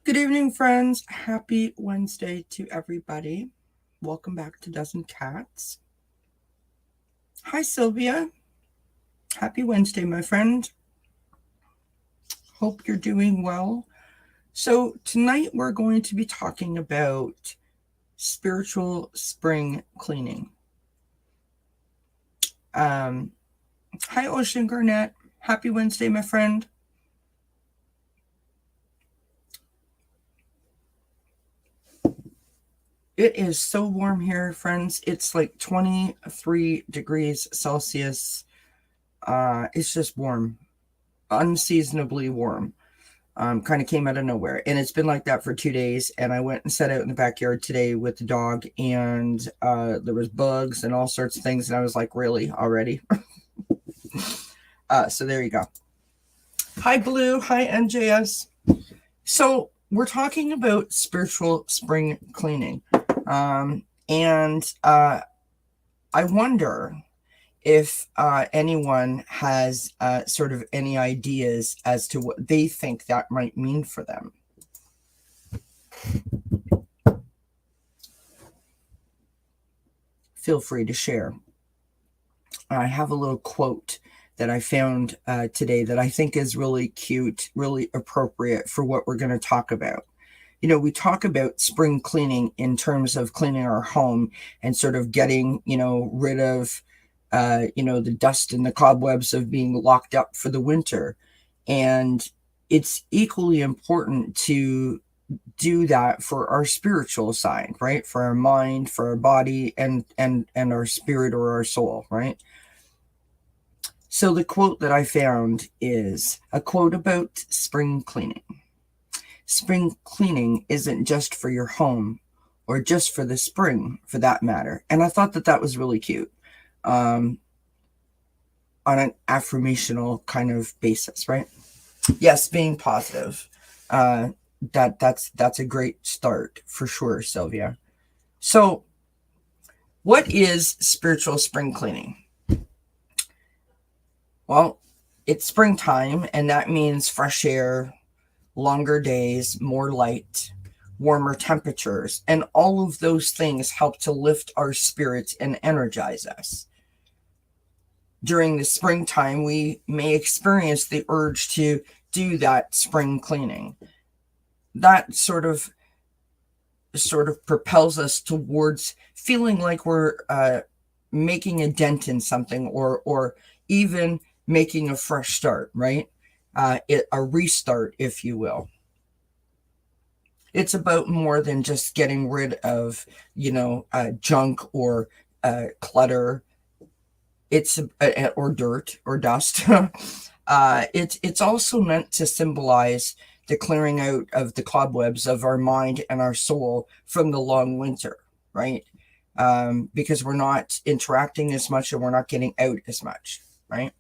Good evening, friends. Happy Wednesday to everybody. Welcome back to Dozen Cats. Hi, Sylvia. Happy Wednesday, my friend. Hope you're doing well. So tonight we're going to be talking about spiritual spring cleaning. Hi, Ocean Garnett. Happy Wednesday, my friend. It is so warm here, friends. It's like 23 degrees Celsius. It's just warm, unseasonably warm. Kind of came out of nowhere. And it's been like that for 2 days. And I went and sat out in the backyard today with the dog. And there was bugs and all sorts of things. And I was like, really? Already? So there you go. Hi, Blue. Hi, NJS. So we're talking about spiritual spring cleaning. And I wonder if anyone has sort of any ideas as to what they think that might mean for them. Feel free to share. I have a little quote that I found today that I think is really cute, really appropriate for what we're going to talk about. You know, we talk about spring cleaning in terms of cleaning our home and sort of getting, rid of, the dust and the cobwebs of being locked up for the winter. And it's equally important to do that for our spiritual side, right? For our mind, for our body, and our spirit or our soul, right? So the quote that I found is a quote about spring cleaning. Spring cleaning isn't just for your home or just for the spring, for that matter. And I thought that was really cute on an affirmational kind of basis, right? Yes, being positive. That's a great start for sure, Sylvia. So what is spiritual spring cleaning? Well, it's springtime, and that means fresh air, longer days, more light, warmer temperatures, and all of those things help to lift our spirits and energize us. During the springtime, we may experience the urge to do that spring cleaning. That sort of propels us towards feeling like we're making a dent in something, or even making a fresh start, right? A restart, if you will. It's about more than just getting rid of, junk or clutter. It's or dirt or dust. It's also meant to symbolize the clearing out of the cobwebs of our mind and our soul from the long winter, right? Because we're not interacting as much and we're not getting out as much, right?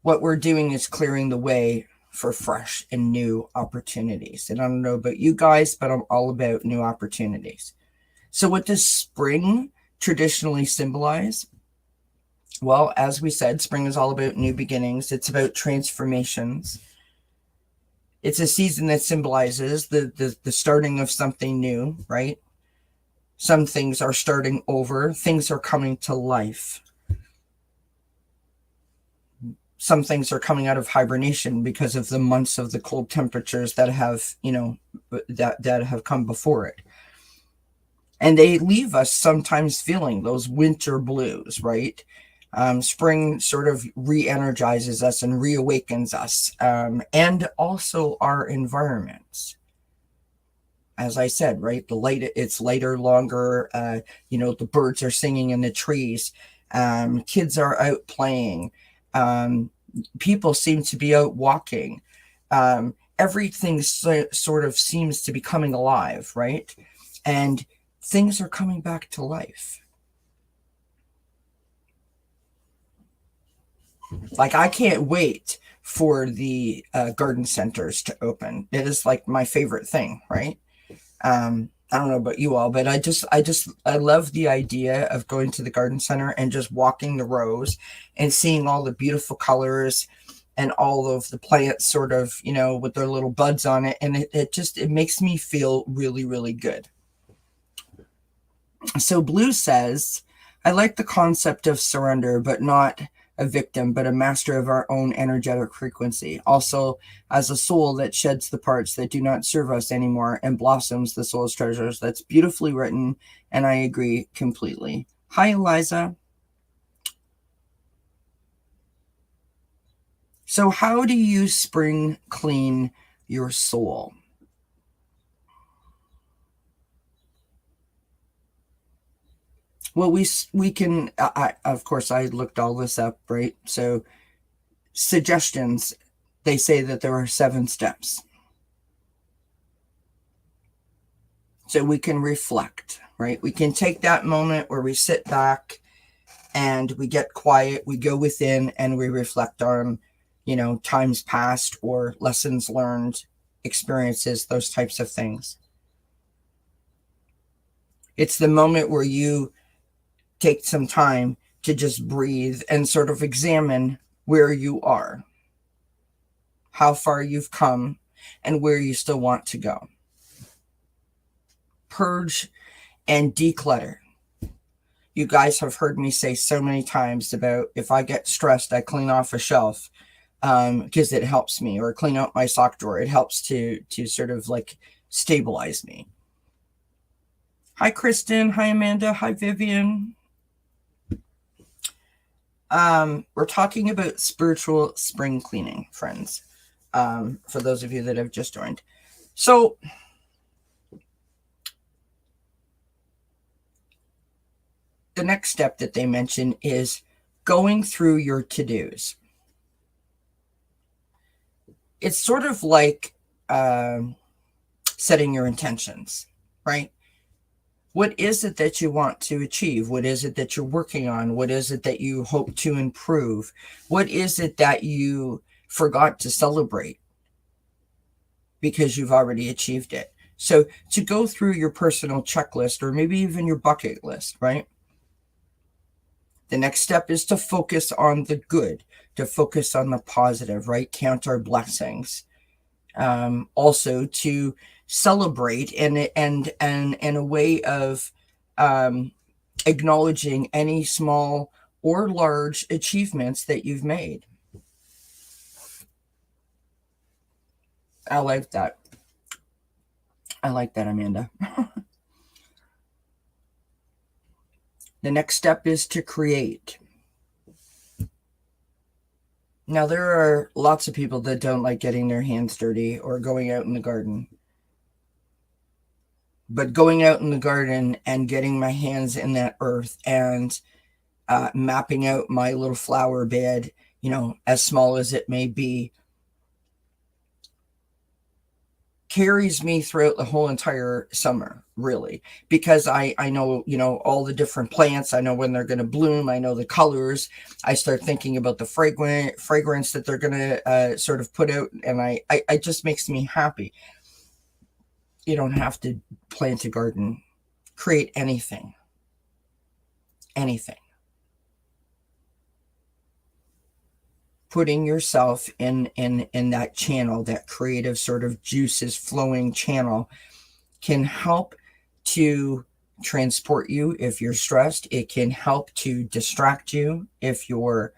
What we're doing is clearing the way for fresh and new opportunities. And I don't know about you guys, but I'm all about new opportunities. So what does spring traditionally symbolize? Well, as we said, spring is all about new beginnings. It's about transformations. It's a season that symbolizes the starting of something new, right? Some things are starting over. Things are coming to life. Some things are coming out of hibernation because of the months of the cold temperatures that have, that have come before it. And they leave us sometimes feeling those winter blues, right? Spring sort of re-energizes us and reawakens us, and also our environments. As I said, right, it's lighter, longer. The birds are singing in the trees. Kids are out playing. People seem to be out walking. Everything sort of seems to be coming alive, right? And things are coming back to life. Like, I can't wait for the garden centers to open. It is like my favorite thing, right? I don't know about you all, but I love the idea of going to the garden center and just walking the rows and seeing all the beautiful colors and all of the plants sort of, with their little buds on it. And it makes me feel really, really good. So Blue says, I like the concept of surrender, but not a victim, but a master of our own energetic frequency. Also, as a soul that sheds the parts that do not serve us anymore and blossoms the soul's treasures. That's beautifully written, and I agree completely. Hi, Eliza. So how do you spring clean your soul? Well, we can, of course, I looked all this up, right? So suggestions, they say that there are 7 steps. So we can reflect, right? We can take that moment where we sit back and we get quiet, we go within and we reflect on, times past or lessons learned, experiences, those types of things. It's the moment where you take some time to just breathe and sort of examine where you are, how far you've come, and where you still want to go. Purge and declutter. You guys have heard me say so many times about if I get stressed, I clean off a shelf because it helps me, or clean out my sock drawer. It helps to sort of like stabilize me. Hi, Kristen. Hi, Amanda. Hi, Vivian. We're talking about spiritual spring cleaning, friends, for those of you that have just joined. So the next step that they mention is going through your to-dos. It's sort of like setting your intentions, right? What is it that you want to achieve? What is it that you're working on? What is it that you hope to improve? What is it that you forgot to celebrate because you've already achieved it? So to go through your personal checklist, or maybe even your bucket list, right? The next step is to focus on the good, to focus on the positive, right? Count our blessings. Also to celebrate and a way of acknowledging any small or large achievements that you've made. I like that. I like that, Amanda. The next step is to create. Now, there are lots of people that don't like getting their hands dirty or going out in the garden. But going out in the garden and getting my hands in that earth and mapping out my little flower bed, as small as it may be, carries me throughout the whole entire summer, really, because I know, all the different plants. I know when they're going to bloom. I know the colors. I start thinking about the fragrance that they're going to sort of put out. And it just makes me happy. You don't have to plant a garden, create anything. Putting yourself in that channel, that creative sort of juices flowing channel, can help to transport you if you're stressed. It can help to distract you if you're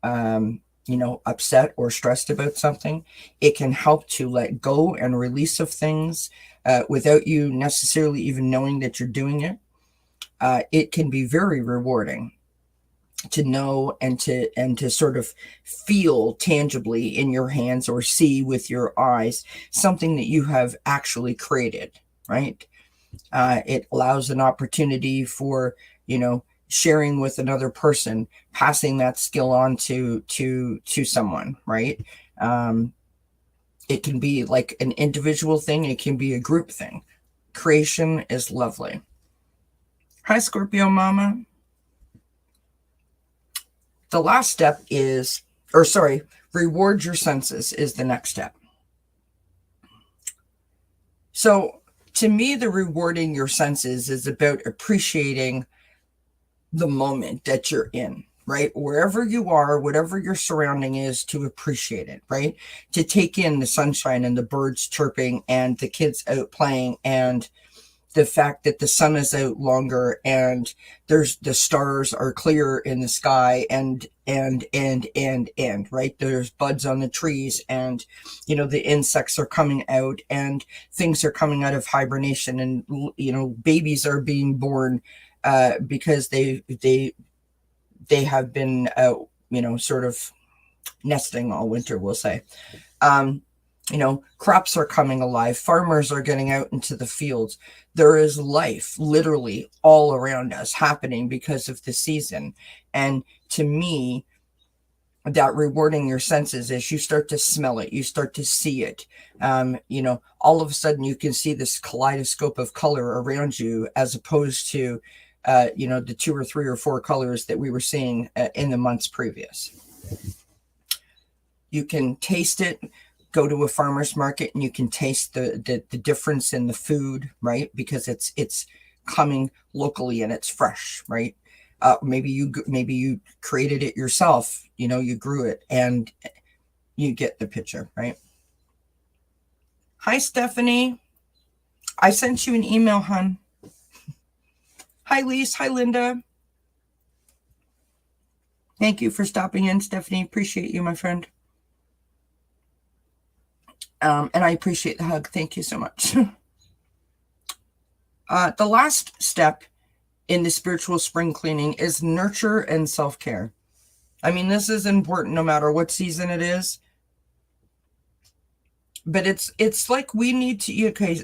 upset or stressed about something. It can help to let go and release of things. without you necessarily even knowing that you're doing it. It can be very rewarding to know and to sort of feel tangibly in your hands or see with your eyes something that you have actually created, right? It allows an opportunity for, sharing with another person, passing that skill on to someone, right? It can be like an individual thing. It can be a group thing. Creation is lovely. Hi, Scorpio Mama. The last step is, reward your senses is the next step. So to me, the rewarding your senses is about appreciating the moment that you're in, right? Wherever you are, whatever your surrounding is, to appreciate it, right? To take in the sunshine and the birds chirping and the kids out playing and the fact that the sun is out longer and the stars are clear in the sky and right, there's buds on the trees and the insects are coming out and things are coming out of hibernation and babies are being born because they have been sort of nesting all winter, we'll say. Crops are coming alive. Farmers are getting out into the fields. There is life literally all around us happening because of the season. And to me, that rewarding your senses is you start to smell it. You start to see it. All of a sudden you can see this kaleidoscope of color around you as opposed to, the 2 or 3 or 4 colors that we were seeing in the months previous. You can taste it. Go to a farmer's market and you can taste the difference in the food, right? Because it's coming locally and it's fresh, right? Maybe you created it yourself, you grew it, and you get the picture, right? Hi, Stephanie. I sent you an email, hon. Hi, Lise. Hi, Linda. Thank you for stopping in, Stephanie. Appreciate you, my friend. And I appreciate the hug. Thank you so much. The last step in the spiritual spring cleaning is nurture and self-care. I mean, this is important no matter what season it is. But it's like we need to, okay,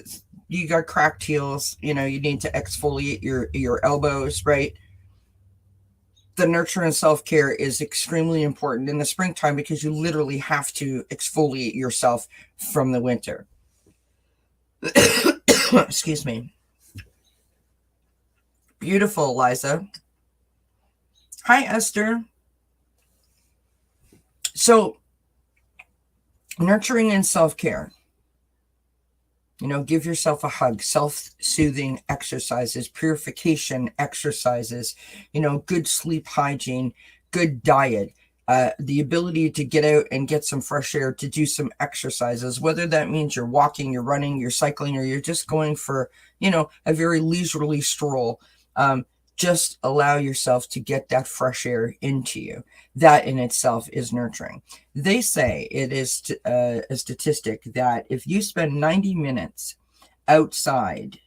you got cracked heels, you need to exfoliate your elbows, right? The nurture and self-care is extremely important in the springtime because you literally have to exfoliate yourself from the winter. Excuse me. Beautiful, Liza. Hi, Esther. So, nurturing and self-care. Give yourself a hug, self-soothing exercises, purification exercises, good sleep hygiene, good diet, the ability to get out and get some fresh air, to do some exercises, whether that means you're walking, you're running, you're cycling, or you're just going for, a very leisurely stroll. Just allow yourself to get that fresh air into you. That in itself is nurturing. They say it is a statistic that if you spend 90 minutes outside,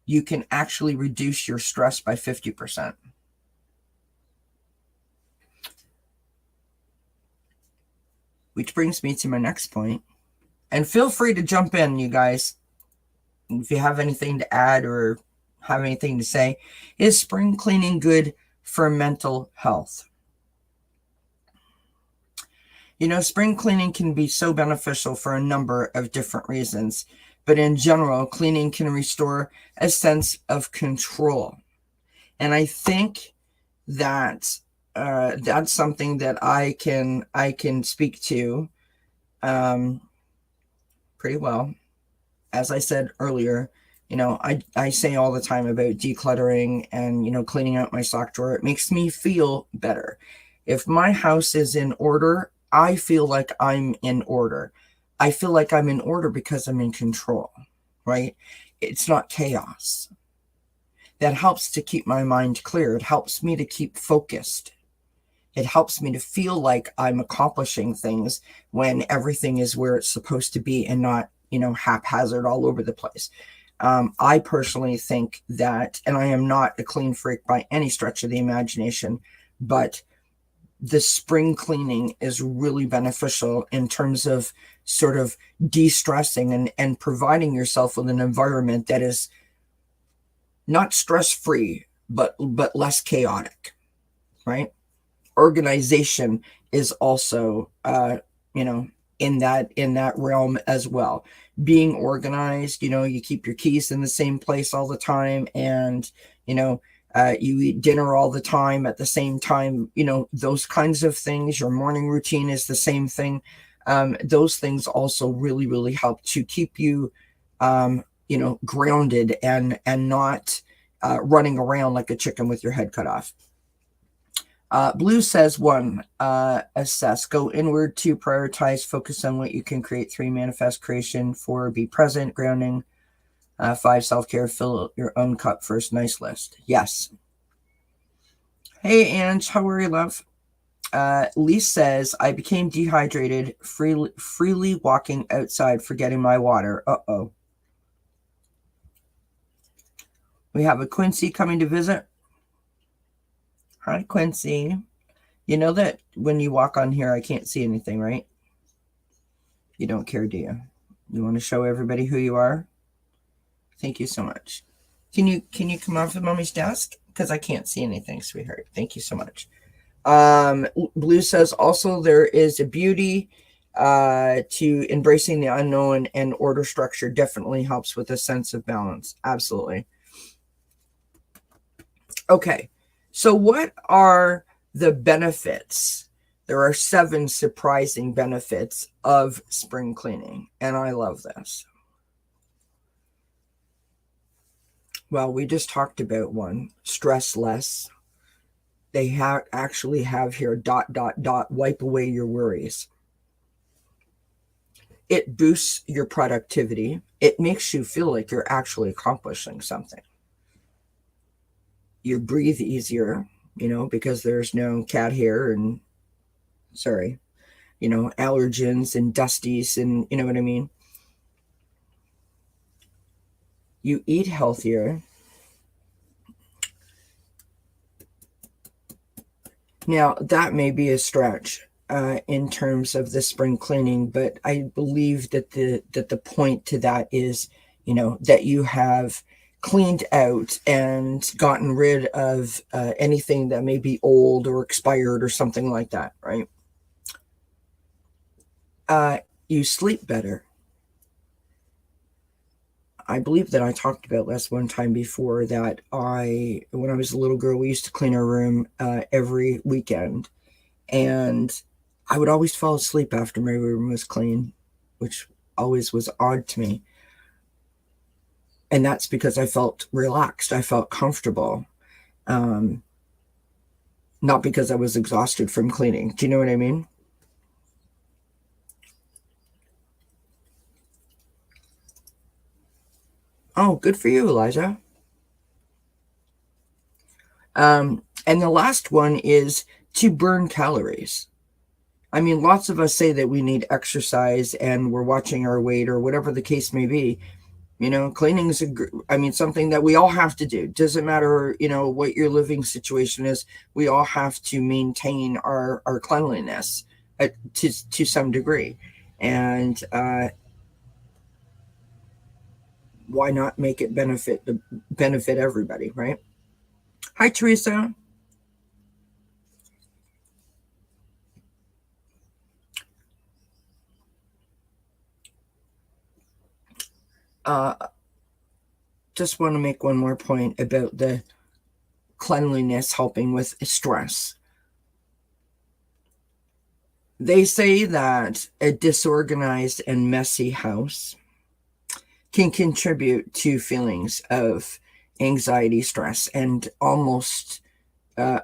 you can actually reduce your stress by 50%. Which brings me to my next point. And feel free to jump in, you guys, if you have anything to add or have anything to say. Is spring cleaning good for mental health? Spring cleaning can be so beneficial for a number of different reasons, but in general, cleaning can restore a sense of control. And I think that that's something that I can speak to pretty well. As I said earlier, I say all the time about decluttering and, cleaning out my sock drawer. It makes me feel better. If my house is in order, I feel like I'm in order. I feel like I'm in order because I'm in control, right? It's not chaos. That helps to keep my mind clear. It helps me to keep focused. It helps me to feel like I'm accomplishing things when everything is where it's supposed to be and not haphazard all over the place. I personally think that, and I am not a clean freak by any stretch of the imagination, but the spring cleaning is really beneficial in terms of sort of de-stressing and providing yourself with an environment that is not stress-free, but less chaotic, right? Organization is also, in that realm as well. Being organized, you keep your keys in the same place all the time, and you eat dinner all the time at the same time, those kinds of things. Your morning routine is the same thing. Those things also really, really help to keep you, grounded and not running around like a chicken with your head cut off. Blue says 1, assess, go inward. 2, prioritize, focus on what you can create. 3, manifest creation. 4, be present, grounding. 5, self-care, fill your own cup first. Nice list. Yes. Hey, Ange, how are you, love? Lee says, I became dehydrated freely walking outside, forgetting my water. Uh-oh. We have a Quincy coming to visit. Hi, Quincy. You know that when you walk on here, I can't see anything, right? You don't care, do you? You want to show everybody who you are? Thank you so much. Can you come off of Mommy's desk? Because I can't see anything, sweetheart. Thank you so much. Blue says, also there is a beauty to embracing the unknown, and order structure definitely helps with a sense of balance. Absolutely. Okay. So what are the benefits? There are 7 surprising benefits of spring cleaning, and I love this. Well, we just talked about 1, stress less. They actually have here ... wipe away your worries. It boosts your productivity. It makes you feel like you're actually accomplishing something. You breathe easier, because there's no cat hair and, allergens and dusties, and you know what I mean? You eat healthier. Now, that may be a stretch in terms of the spring cleaning, but I believe that the point to that is, that you have cleaned out and gotten rid of anything that may be old or expired or something like that, right? You sleep better. I believe that I talked about this one time before, that when I was a little girl, we used to clean our room every weekend, and I would always fall asleep after my room was clean, which always was odd to me. And that's because I felt relaxed. I felt comfortable. Not because I was exhausted from cleaning. Do you know what I mean? Oh, good for you, Elijah. And the last one is to burn calories. I mean, lots of us say that we need exercise and we're watching our weight or whatever the case may be. Cleaning is something that we all have to do. Doesn't matter, what your living situation is. We all have to maintain our cleanliness to some degree. And why not make it benefit everybody, right? Hi, Teresa. Just want to make one more point about the cleanliness helping with stress. They say that a disorganized and messy house can contribute to feelings of anxiety, stress, and almost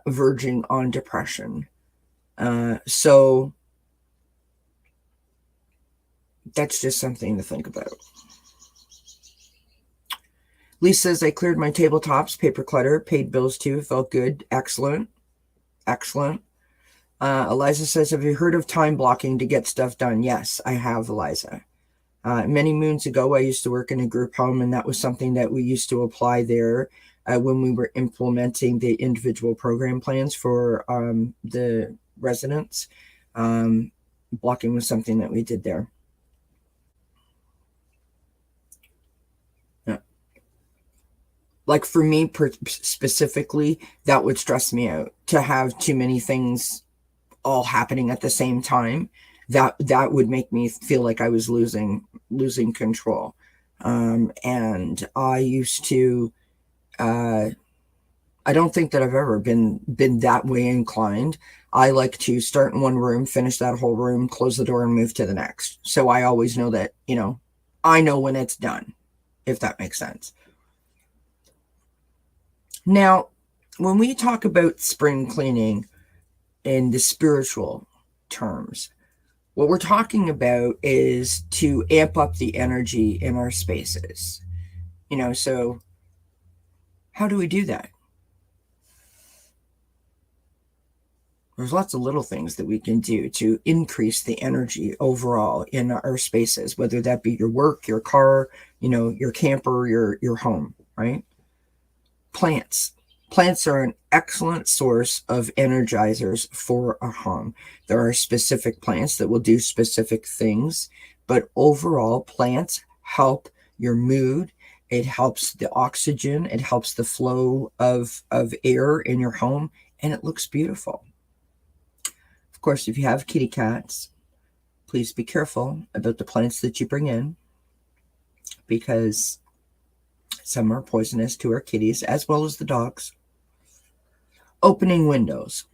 verging on depression. So that's just something to think about. Lisa says, I cleared my tabletops, paper clutter, paid bills too, felt good. Excellent. Excellent. Eliza says, have you heard of time blocking to get stuff done? Yes, I have, Eliza. Many moons ago, I used to work in a group home, and that was something that we used to apply there when we were implementing the individual program plans for the residents. Blocking was something that we did there. Like for me specifically, that would stress me out to have too many things all happening at the same time. That would make me feel like I was losing control. And I used to I don't think that I've ever been that way inclined. I like to start in one room, finish that whole room, close the door, and move to the next. So I always know that, I know when it's done, if that makes sense. Now, when we talk about spring cleaning in the spiritual terms, what we're talking about is to amp up the energy in our spaces. So how do we do that? There's lots of little things that we can do to increase the energy overall in our spaces, whether that be your work, your car, your camper, your home, right? Plants. Plants are an excellent source of energizers for a home. There are specific plants that will do specific things, but overall, plants help your mood. It helps the oxygen. It helps the flow of air in your home, and it looks beautiful. Of course, if you have kitty cats, please be careful about the plants that you bring in, because some are poisonous to our kitties as well as the dogs. Opening windows.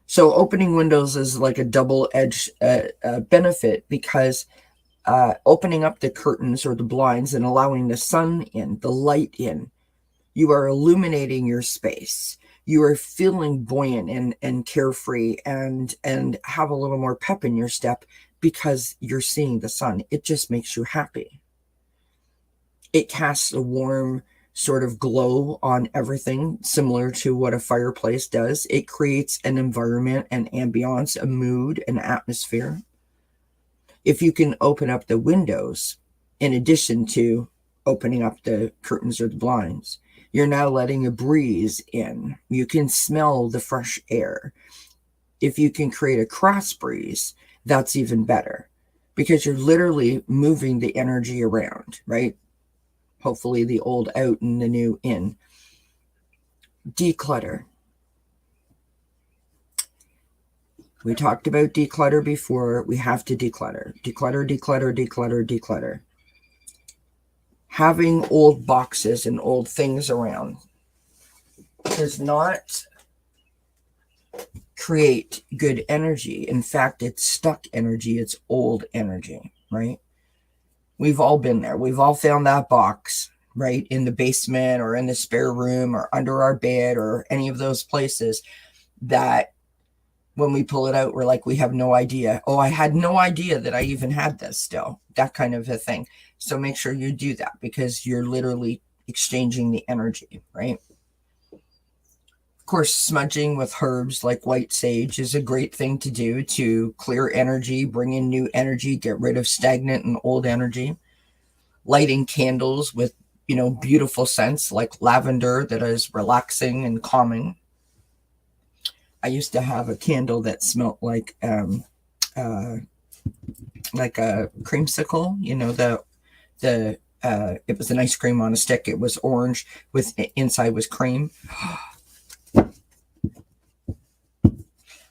So opening windows is like a double-edged benefit, because opening up the curtains or the blinds and allowing the sun in, the light in, you are illuminating your space. You are feeling buoyant and carefree and have a little more pep in your step because you're seeing the sun. It just makes you happy. It casts a warm sort of glow on everything, similar to what a fireplace does. It creates an environment, an ambiance, a mood, an atmosphere. If you can open up the windows, in addition to opening up the curtains or the blinds, you're now letting a breeze in. You can smell the fresh air. If you can create a cross breeze, that's even better, because you're literally moving the energy around, right? Hopefully the old out and the new in. Declutter. We talked about declutter before. We have to declutter. Declutter, declutter, declutter, declutter. Having old boxes and old things around does not create good energy. In fact, it's stuck energy. It's old energy, right? We've all been there. We've all found that box, right, in the basement or in the spare room or under our bed or any of those places that when we pull it out, we're like, we have no idea. Oh, I had no idea that I even had this still. That kind of a thing. So make sure you do that, because you're literally exchanging the energy, right? Of course, smudging with herbs like white sage is a great thing to do to clear energy, bring in new energy, get rid of stagnant and old energy. Lighting candles with, beautiful scents like lavender that is relaxing and calming. I used to have a candle that smelled like a creamsicle, it was an ice cream on a stick. It was orange with inside was cream.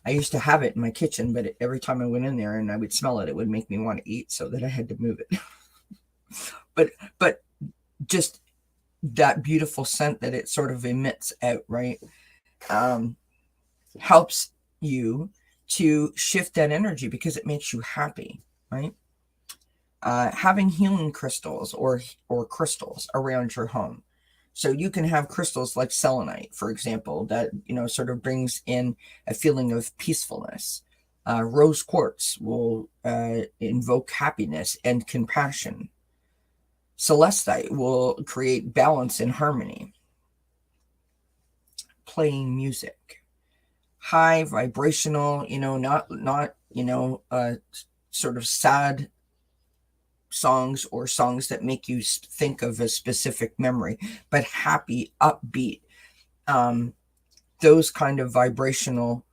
I used to have it in my kitchen, but every time I went in there and I would smell it, it would make me want to eat, so that I had to move it. but just that beautiful scent that it sort of emits out, right? Helps you to shift that energy because it makes you happy, right? Having healing crystals or crystals around your home. So you can have crystals like selenite, for example, that, sort of brings in a feeling of peacefulness. Rose quartz will invoke happiness and compassion. Celestite will create balance and harmony. Playing music. High vibrational, not sort of sad songs or songs that make you think of a specific memory, but happy, upbeat, those kind of vibrational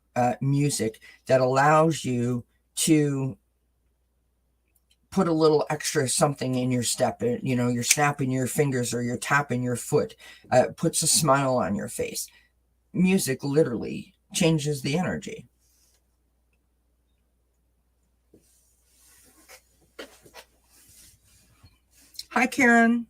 music that allows you to put a little extra something in your step. You're snapping your fingers or you're tapping your foot, puts a smile on your face. Music literally changes the energy. Hi, Karen.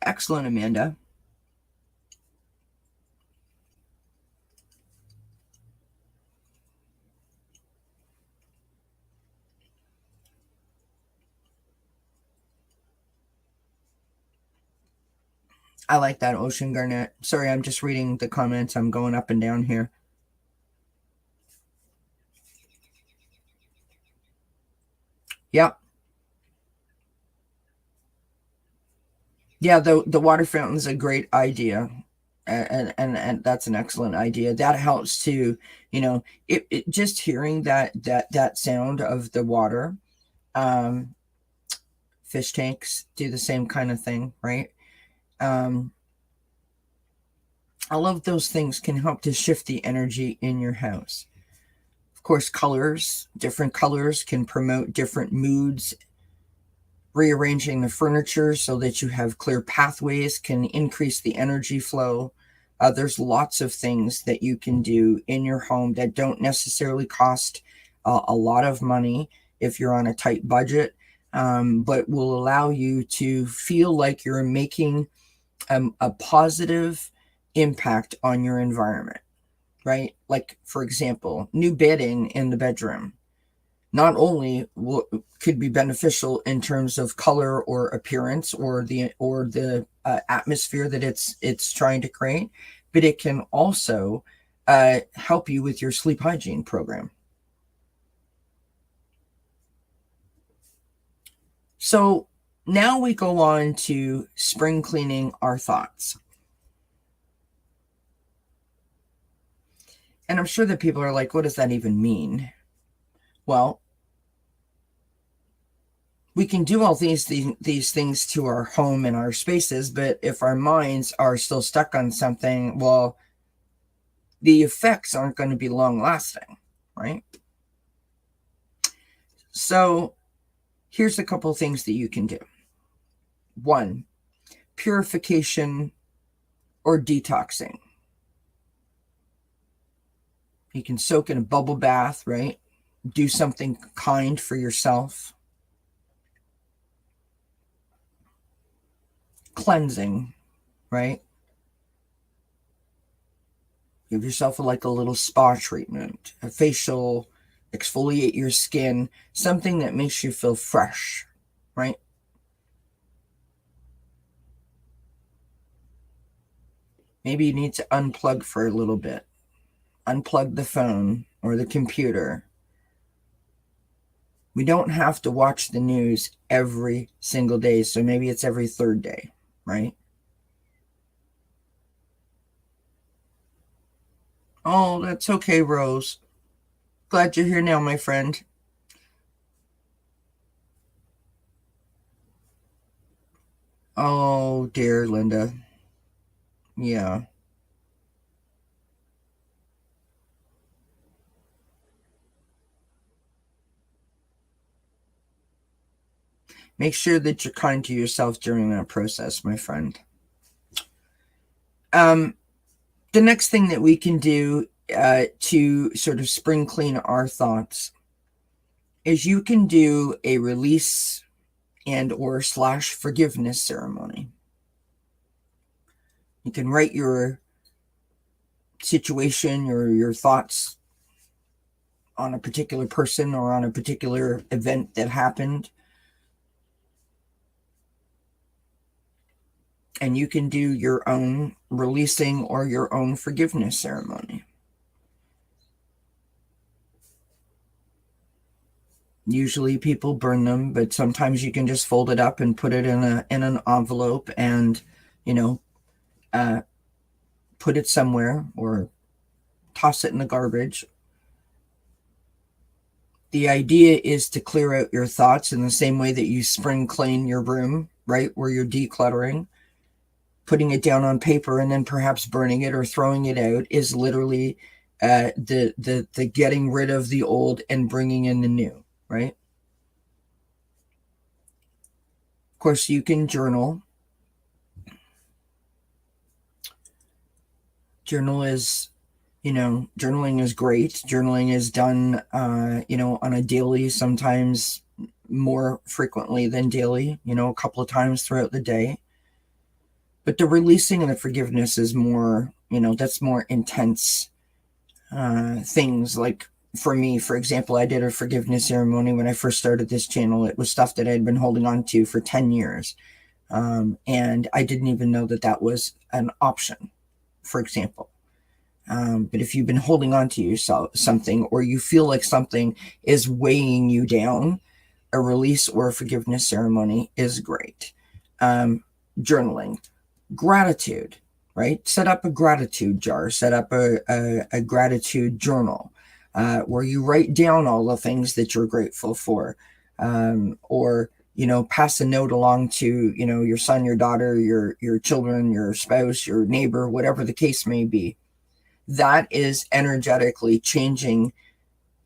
Excellent, Amanda. I like that, Ocean Garnet. Sorry, I'm just reading the comments. I'm going up and down here. Yep. Yeah, the water fountain's a great idea. And that's an excellent idea. That helps to, it just hearing that sound of the water. Fish tanks do the same kind of thing, right? All of those things can help to shift the energy in your house. Of course, different colors can promote different moods. Rearranging the furniture so that you have clear pathways can increase the energy flow. There's lots of things that you can do in your home that don't necessarily cost a lot of money if you're on a tight budget, but will allow you to feel like you're making a positive impact on your environment, right? Like, for example, new bedding in the bedroom not only could be beneficial in terms of color or appearance or the atmosphere that it's trying to create, but it can also help you with your sleep hygiene program. So now we go on to spring cleaning our thoughts. And I'm sure that people are like, what does that even mean? Well, we can do all these things to our home and our spaces, but if our minds are still stuck on something, well, the effects aren't going to be long lasting, right? So here's a couple of things that you can do. 1, purification or detoxing. You can soak in a bubble bath, right? Do something kind for yourself. Cleansing, right? Give yourself like a little spa treatment, a facial, exfoliate your skin, something that makes you feel fresh, right? Maybe you need to unplug for a little bit. Unplug the phone or the computer. We don't have to watch the news every single day, so maybe it's every third day, right? Oh, that's okay, Rose. Glad you're here now, my friend. Oh, dear Linda. Yeah. Make sure that you're kind to yourself during that process, my friend. The next thing that we can do to sort of spring clean our thoughts is you can do a release and or / forgiveness ceremony. You can write your situation or your thoughts on a particular person or on a particular event that happened. And you can do your own releasing or your own forgiveness ceremony. Usually people burn them, but sometimes you can just fold it up and put it in an envelope and, put it somewhere or toss it in the garbage. The idea is to clear out your thoughts in the same way that you spring clean your room, right? Where you're decluttering. Putting it down on paper and then perhaps burning it or throwing it out is literally the getting rid of the old and bringing in the new, right? Of course, you can journal. Journaling is great. Journaling is done, on a daily, sometimes more frequently than daily, a couple of times throughout the day. But the releasing and the forgiveness is more, that's more intense things. Like for me, for example, I did a forgiveness ceremony when I first started this channel. It was stuff that I had been holding on to for 10 years. And I didn't even know that that was an option, for example. But if you've been holding on to yourself something, or you feel like something is weighing you down, a release or a forgiveness ceremony is great. Journaling, gratitude, right? Set up a gratitude jar, set up a gratitude journal, where you write down all the things that you're grateful for, or pass a note along to your son, your daughter, your children, your spouse, your neighbor, whatever the case may be. That is energetically changing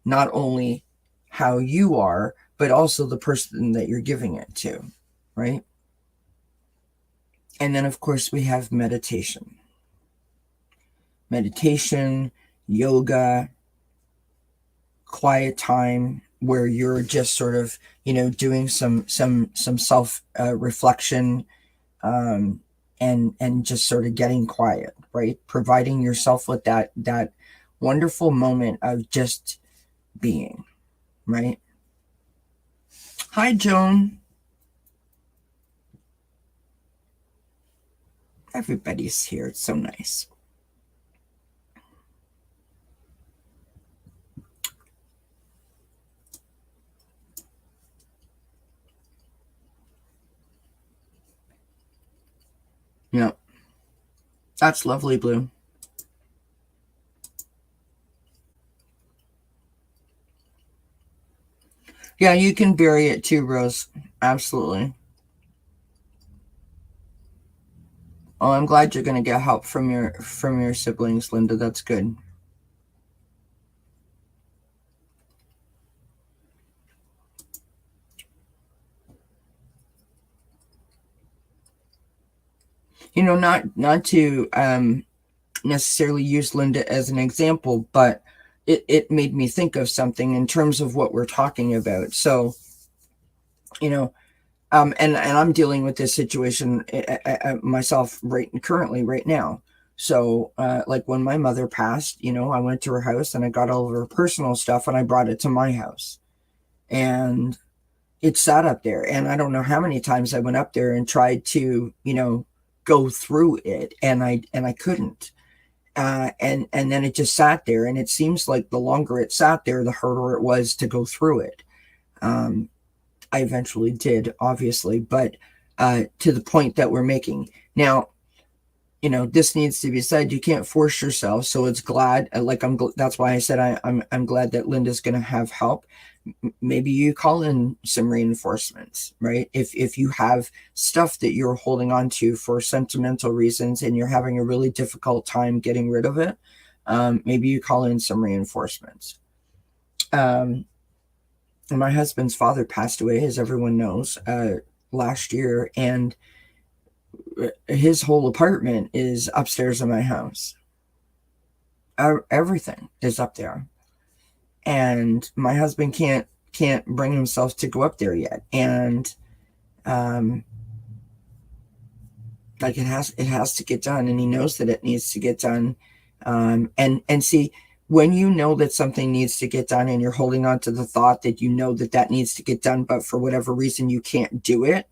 not only how you are, but also the person that you're giving it to, right? And then, of course, we have meditation. Meditation, yoga, quiet time where you're just sort of, doing some self reflection, and just sort of getting quiet, right? Providing yourself with that wonderful moment of just being, right? Hi, Joan. Everybody's here. It's so nice. Yeah. That's lovely, Blue. Yeah, you can bury it too, Rose. Absolutely. Oh, I'm glad you're going to get help from your siblings, Linda. That's good. Not to necessarily use Linda as an example, but it made me think of something in terms of what we're talking about. So, and I'm dealing with this situation myself currently right now. So, like when my mother passed, I went to her house and I got all of her personal stuff and I brought it to my house, and it sat up there. And I don't know how many times I went up there and tried to, go through it, and I couldn't. And then it just sat there, and it seems like the longer it sat there, the harder it was to go through it. I eventually did, obviously, but to the point that we're making now, this needs to be said. You can't force yourself. So it's glad, that's why I said I'm glad that Linda's going to have help. Maybe you call in some reinforcements, right? If you have stuff that you're holding on to for sentimental reasons and you're having a really difficult time getting rid of it, maybe you call in some reinforcements. My husband's father passed away, as everyone knows, last year, and his whole apartment is upstairs in my house. Everything is up there, and my husband can't bring himself to go up there yet. And like it has to get done, and he knows that it needs to get done. And see, when you know that something needs to get done and you're holding on to the thought that that needs to get done, but for whatever reason you can't do it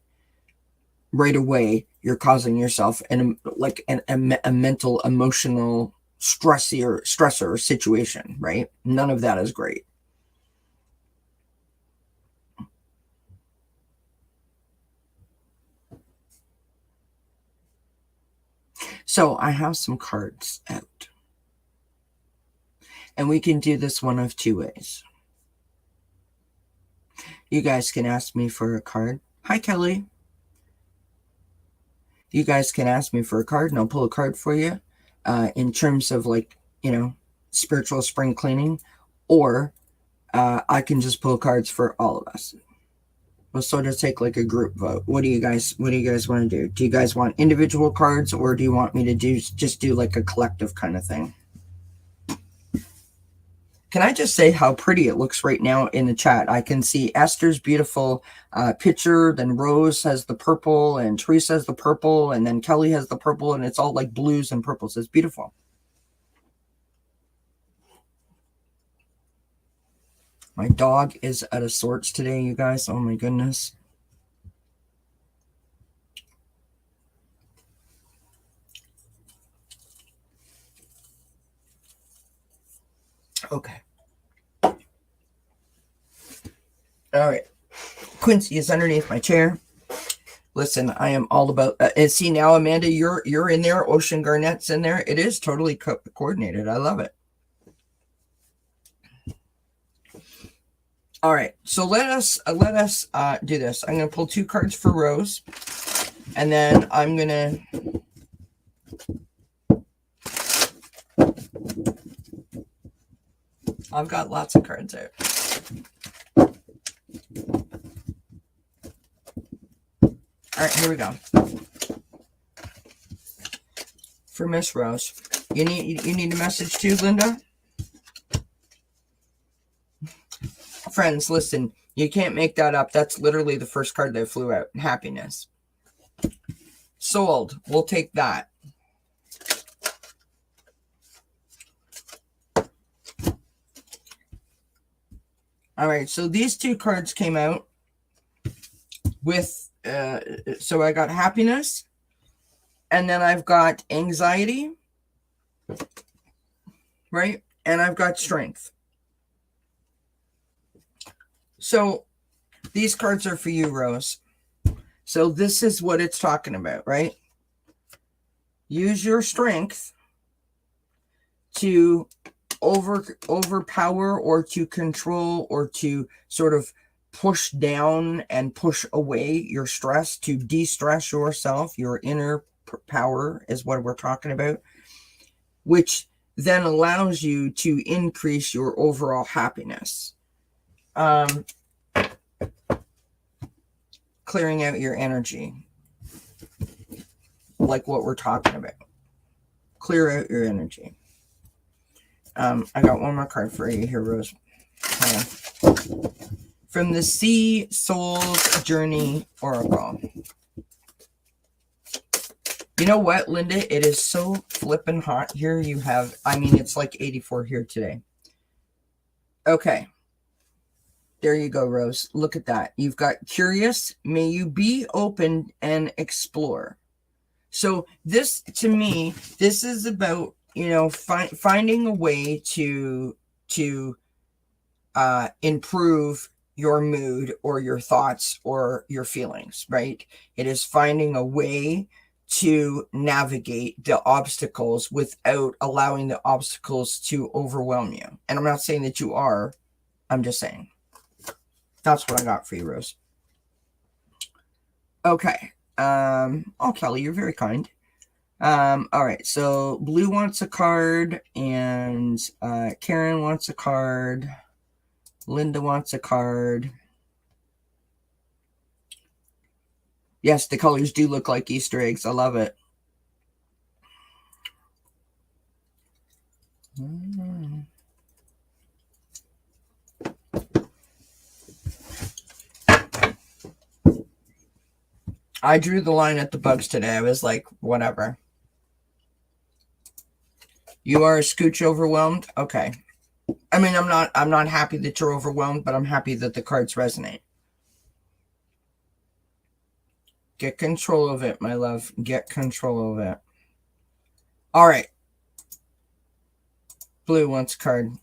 right away, you're causing yourself a mental, emotional stressor situation, right? None of that is great. So I have some cards out. And we can do this one of two ways. You guys can ask me for a card. Hi, Kelly. You guys can ask me for a card and I'll pull a card for you in terms of like, you know, spiritual spring cleaning. Or I can just pull cards for all of us. We'll sort of take like a group vote. What do you guys want to do? Do you guys want individual cards or do you want me to just do like a collective kind of thing? Can I just say how pretty it looks right now in the chat? I can see Esther's beautiful picture, then Rose has the purple, and Teresa has the purple, and then Kelly has the purple, and it's all like blues and purples. It's beautiful. My dog is out of sorts today, you guys. Oh my goodness. Okay. All right. Quincy is underneath my chair. Listen, I am all about and see now, Amanda, you're in there. Ocean Garnet's in there. It is totally coordinated. I love it. All right, so let us do this. I'm going to pull 2 cards for Rose, and then I'm going to I've got lots of cards out. All right, here we go. For Miss Rose, you need a message too, Linda? Friends, listen, you can't make that up. That's literally the first card that flew out. Happiness. Sold. We'll take that. All right, so these 2 cards came out with, so I got happiness, and then I've got anxiety, right? And I've got strength. So these cards are for you, Rose. So this is what it's talking about, right? Use your strength to overpower or to control or to sort of push down and push away your stress, to de-stress yourself. Your inner power is what we're talking about, which then allows you to increase your overall happiness. Clearing out your energy, like what we're talking about. Clear out your energy. I got one more card for you here, Rose. From the Sea Souls Journey Oracle. You know what, Linda? It is so flippin' hot here. It's like 84 here today. Okay. There you go, Rose. Look at that. You've got curious. May you be open and explore. So this, to me, this is about, finding a way to improve your mood or your thoughts or your feelings, right? It is finding a way to navigate the obstacles without allowing the obstacles to overwhelm you. And I'm not saying that you are. I'm just saying. That's what I got for you, Rose. Okay. Oh, Kelly, you're very kind. All right. So Blue wants a card, and Karen wants a card. Linda wants a card. Yes, the colors do look like Easter eggs. I love it. I drew the line at the bugs today. I was like, whatever. You are a scooch overwhelmed? Okay. I mean, I'm not happy that you're overwhelmed, but I'm happy that the cards resonate. Get control of it, my love. Get control of it. All right. Blue wants a card.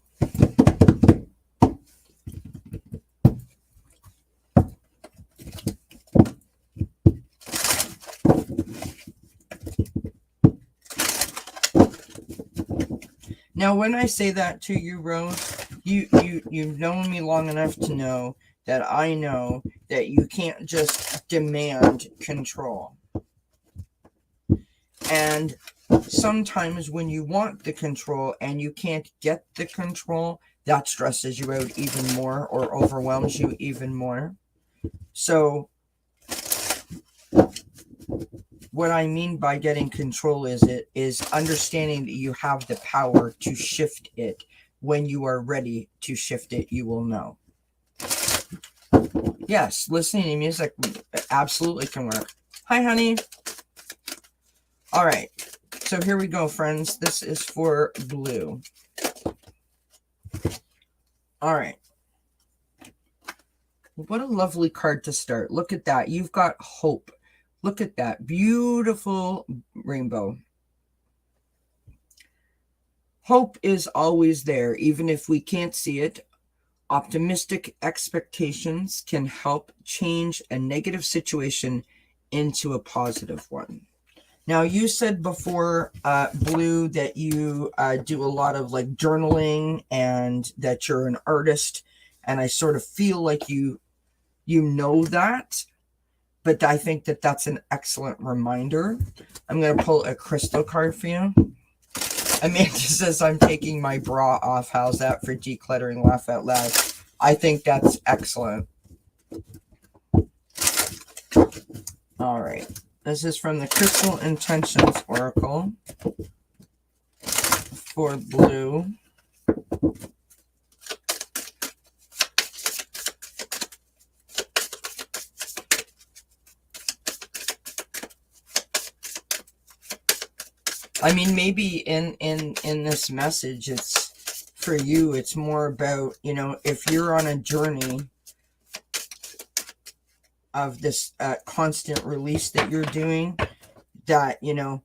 Now, when I say that to you, Rose, you've known me long enough to know that I know that you can't just demand control. And sometimes when you want the control and you can't get the control, that stresses you out even more or overwhelms you even more. So what I mean by getting control is understanding that you have the power to shift it. When you are ready to shift it, you will know. Yes, listening to music absolutely can work. Hi, honey. All right. So here we go, friends. This is for blue. All right. What a lovely card to start. Look at that. You've got hope. Look at that beautiful rainbow. Hope is always there, even if we can't see it. Optimistic expectations can help change a negative situation into a positive one. Now, you said before, Blue, that you do a lot of like journaling and that you're an artist. And I sort of feel like you know that. But I think that that's an excellent reminder. I'm going to pull a crystal card for you. Amanda says, I'm taking my bra off. How's that for decluttering? Laugh out loud. I think that's excellent. All right. This is from the Crystal Intentions Oracle for blue. I mean, maybe in this message, it's for you, it's more about, you know, if you're on a journey of this constant release that you're doing, that, you know,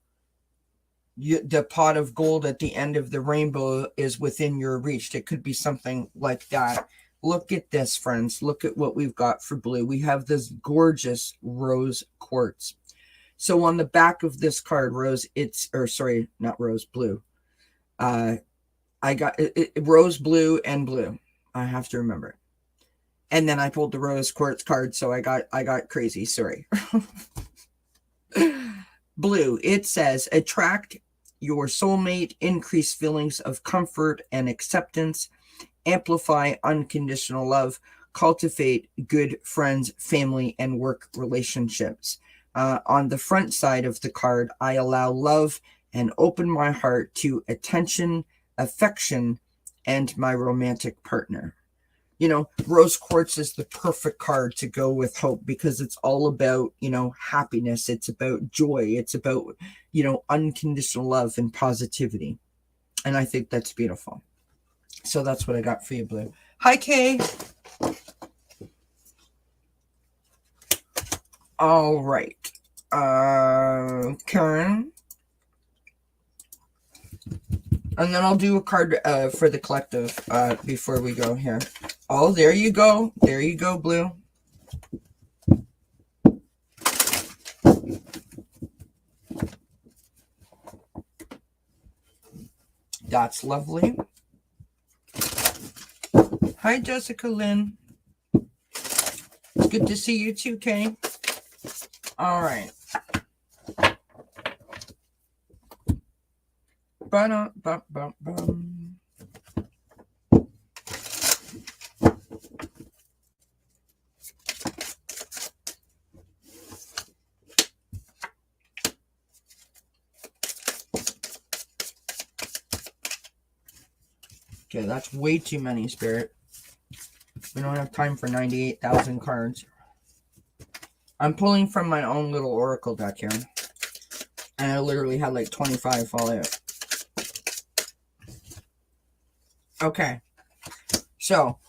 the pot of gold at the end of the rainbow is within your reach. It could be something like that. Look at this, friends. Look at what we've got for blue. We have this gorgeous rose quartz. So on the back of this card, Rose, not Rose, blue. I got rose, blue, and blue. I have to remember. And then I pulled the rose quartz card, so I got crazy. Sorry. Blue, it says, attract your soulmate, increase feelings of comfort and acceptance, amplify unconditional love, cultivate good friends, family, and work relationships. On the front side of the card, I allow love and open my heart to attention, affection, and my romantic partner. You know, rose quartz is the perfect card to go with hope because it's all about, you know, happiness. It's about joy. It's about, you know, unconditional love and positivity. And I think that's beautiful. So that's what I got for you, Blue. Hi, Kay. All right. Karen. And then I'll do a card for the collective before we go here. Oh, there you go. There you go, Blue. That's lovely. Hi, Jessica Lynn. It's good to see you too, Kay. All right. Ba-dum-bum-bum-bum. Okay, that's way too many, Spirit. We don't have time for 98,000 cards. I'm pulling from my own little oracle deck here. And I literally had like 25 fall out. Okay. So,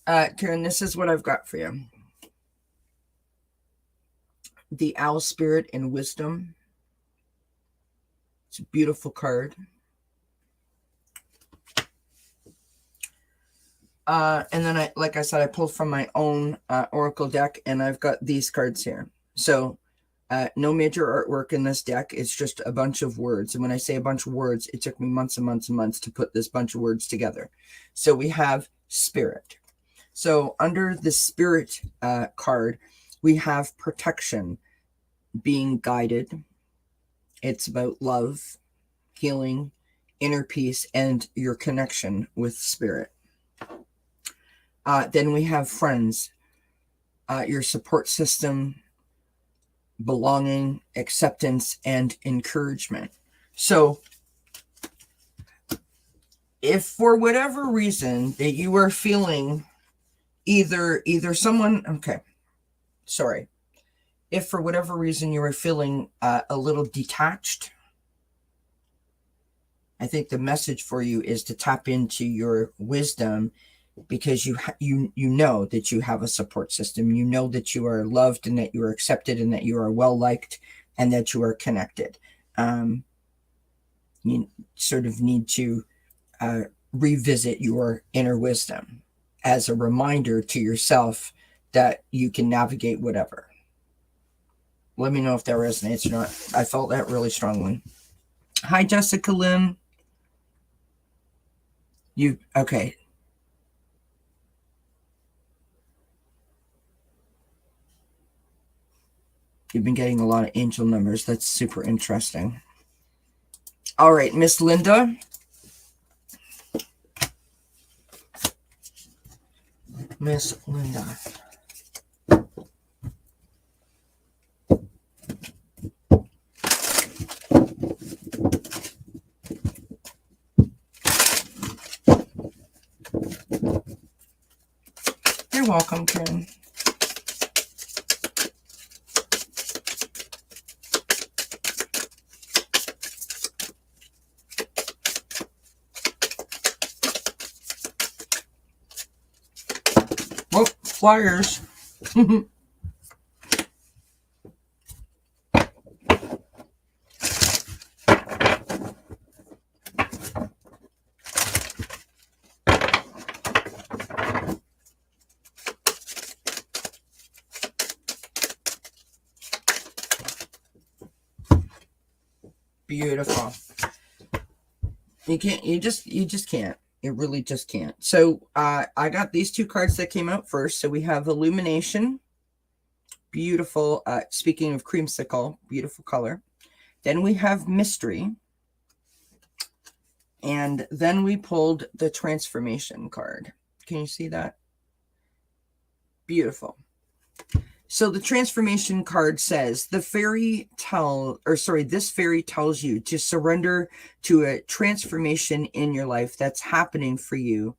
Karen, this is what I've got for you. The Owl Spirit in Wisdom. It's a beautiful card. And then like I said, I pulled from my own oracle deck, and I've got these cards here. So No major artwork in this deck. It's just a bunch of words. And when I say a bunch of words, it took me months and months and months to put this bunch of words together. So we have spirit. So under the spirit card, we have protection, being guided. It's about love, healing, inner peace, and your connection with spirit. Then we have friends, your support system, belonging, acceptance, and encouragement. So if for whatever reason that you are feeling either someone, okay, sorry. If for whatever reason you are feeling a little detached, I think the message for you is to tap into your wisdom, because you know that you have a support system. You know that you are loved and that you are accepted and that you are well liked and that you are connected. You sort of need to revisit your inner wisdom as a reminder to yourself that you can navigate whatever. Let me know if that resonates or not. I felt that really strongly. Hi, Jessica Lynn. Okay. You've been getting a lot of angel numbers. That's super interesting. All right, Miss Linda. Miss Linda. You're welcome, Karen. Oh, flyers. Beautiful. You just can't. You really just can't. So I got these two cards that came out first. So we have Illumination. Beautiful. Speaking of creamsicle, beautiful color. Then we have Mystery. And then we pulled the Transformation card. Can you see that? Beautiful. So the Transformation card says this fairy tells you to surrender to a transformation in your life that's happening for you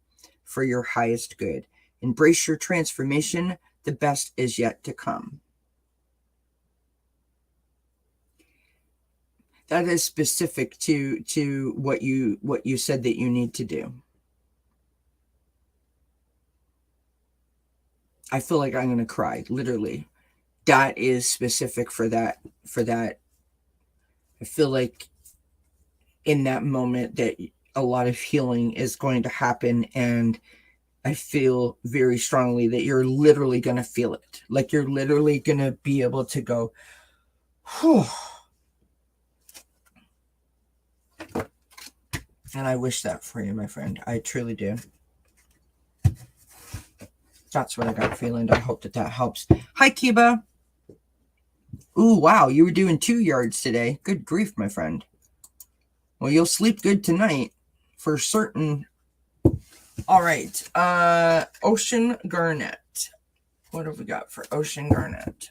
for your highest good. Embrace your transformation. The best is yet to come. That is specific to what you said that you need to do. I feel like I'm going to cry, literally. That is specific for that. I feel like in that moment that a lot of healing is going to happen, and I feel very strongly that you're literally going to feel it. Like you're literally going to be able to go, whew. And I wish that for you, my friend. I truly do. That's what I got feeling. I hope that helps. Hi, Kiba. Ooh, wow. You were doing 2 yards today. Good grief, my friend. Well, you'll sleep good tonight for certain. All right. Ocean Garnet. What have we got for Ocean Garnet?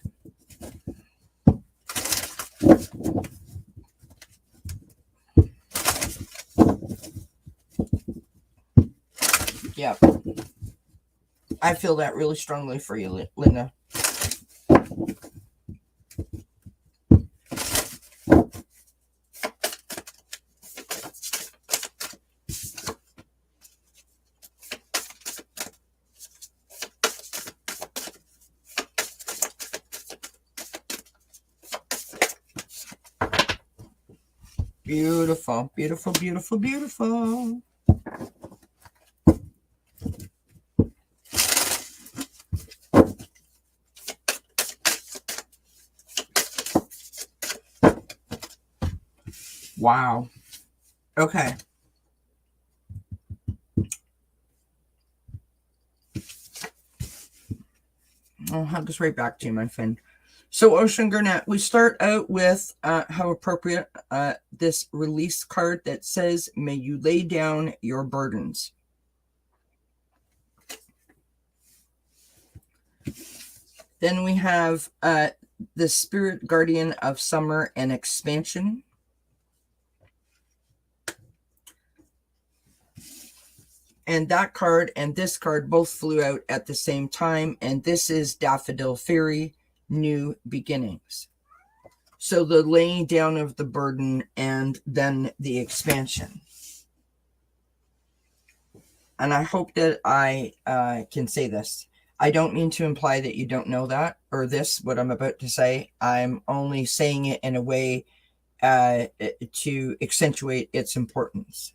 Yeah. I feel that really strongly for you, Linda. Beautiful, beautiful, beautiful, beautiful. Wow. Okay. I'll have this right back to you, my friend. So, Ocean Garnet, we start out with how appropriate this release card that says, may you lay down your burdens. Then we have the Spirit Guardian of Summer and Expansion. And that card and this card both flew out at the same time. And this is Daffodil Fairy, New Beginnings. So the laying down of the burden and then the expansion. And I hope that I can say this. I don't mean to imply that you don't know that or this, what I'm about to say. I'm only saying it in a way to accentuate its importance.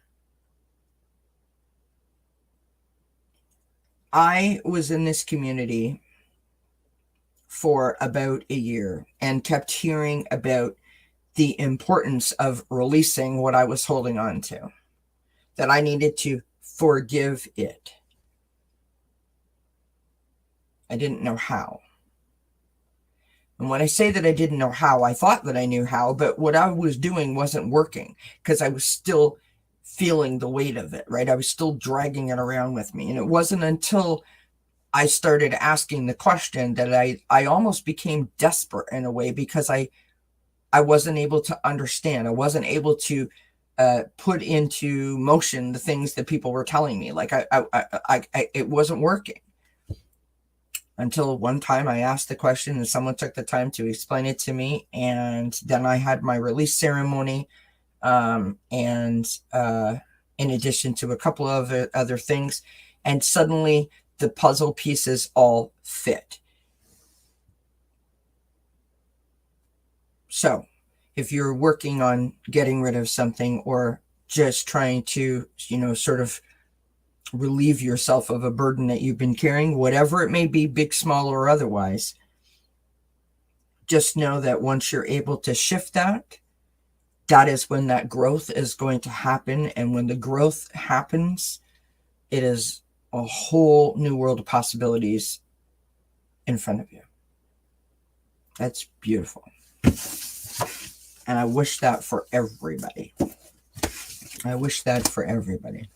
I was in this community for about a year and kept hearing about the importance of releasing what I was holding on to, that I needed to forgive it. I didn't know how. And when I say that I didn't know how, I thought that I knew how, but what I was doing wasn't working because I was still feeling the weight of it, right? I was still dragging it around with me. And it wasn't until I started asking the question that I almost became desperate in a way, because I wasn't able to understand. I wasn't able to put into motion the things that people were telling me. Like it wasn't working. Until one time I asked the question and someone took the time to explain it to me. And then I had my release ceremony. And in addition to a couple of other things, and suddenly the puzzle pieces all fit. So if you're working on getting rid of something or just trying to, sort of relieve yourself of a burden that you've been carrying, whatever it may be, big, small, or otherwise, just know that once you're able to shift that, that is when that growth is going to happen. And when the growth happens, it is a whole new world of possibilities in front of you. That's beautiful. And I wish that for everybody. I wish that for everybody.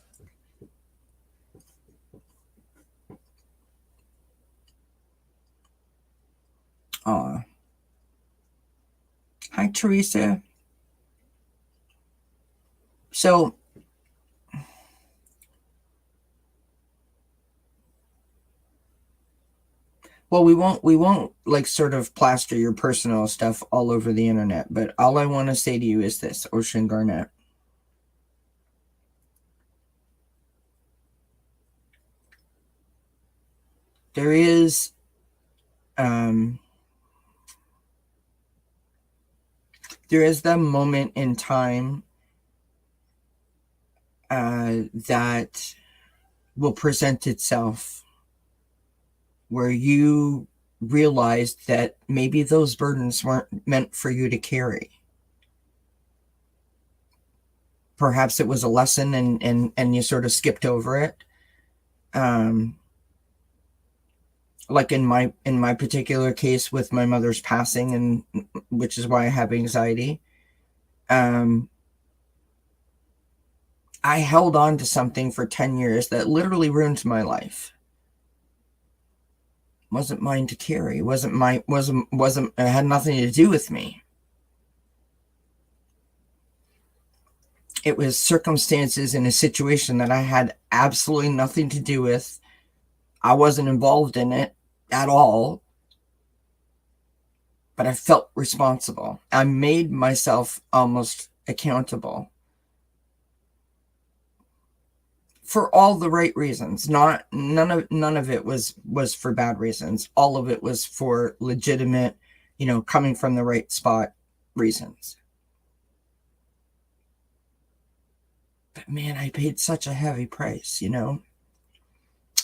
Hi, Teresa. So, well, we won't like sort of plaster your personal stuff all over the internet, but all I want to say to you is this, Ocean Garnet. There is the moment in time that will present itself where you realized that maybe those burdens weren't meant for you to carry. Perhaps it was a lesson and you sort of skipped over it. Like in my particular case with my mother's passing, and which is why I have anxiety. I held on to something for 10 years that literally ruined my life. Wasn't mine to carry. It had nothing to do with me. It was circumstances in a situation that I had absolutely nothing to do with. I wasn't involved in it at all, but I felt responsible. I made myself almost accountable for all the right reasons. None of it was for bad reasons. All of it was for legitimate, coming from the right spot reasons. But man, I paid such a heavy price,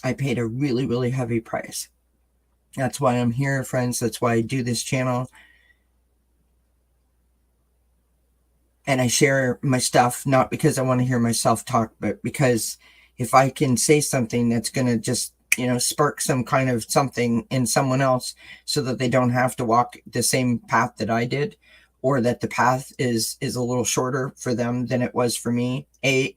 I paid a really, really heavy price. That's why I'm here, friends. That's why I do this channel. And I share my stuff, not because I want to hear myself talk, but because if I can say something that's going to just, spark some kind of something in someone else so that they don't have to walk the same path that I did, or that the path is a little shorter for them than it was for me, A,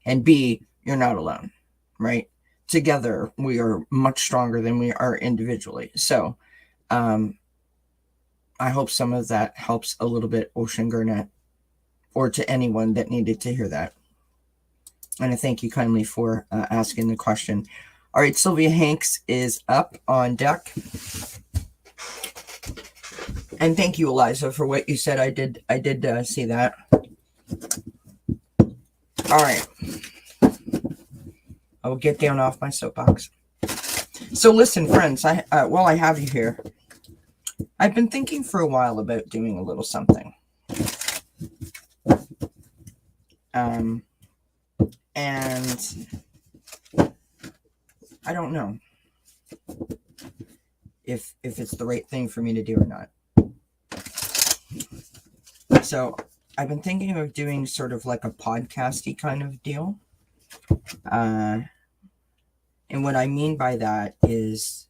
and B, you're not alone, right? Together, we are much stronger than we are individually. So, I hope some of that helps a little bit, Ocean Garnett, or to anyone that needed to hear that. And I thank you kindly for asking the question. All right, Sylvia Hanks is up on deck. And thank you, Eliza, for what you said. I did see that. All right. I will get down off my soapbox. So listen, friends, while I have you here, I've been thinking for a while about doing a little something. And I don't know if it's the right thing for me to do or not. So I've been thinking of doing sort of like a podcasty kind of deal. And what I mean by that is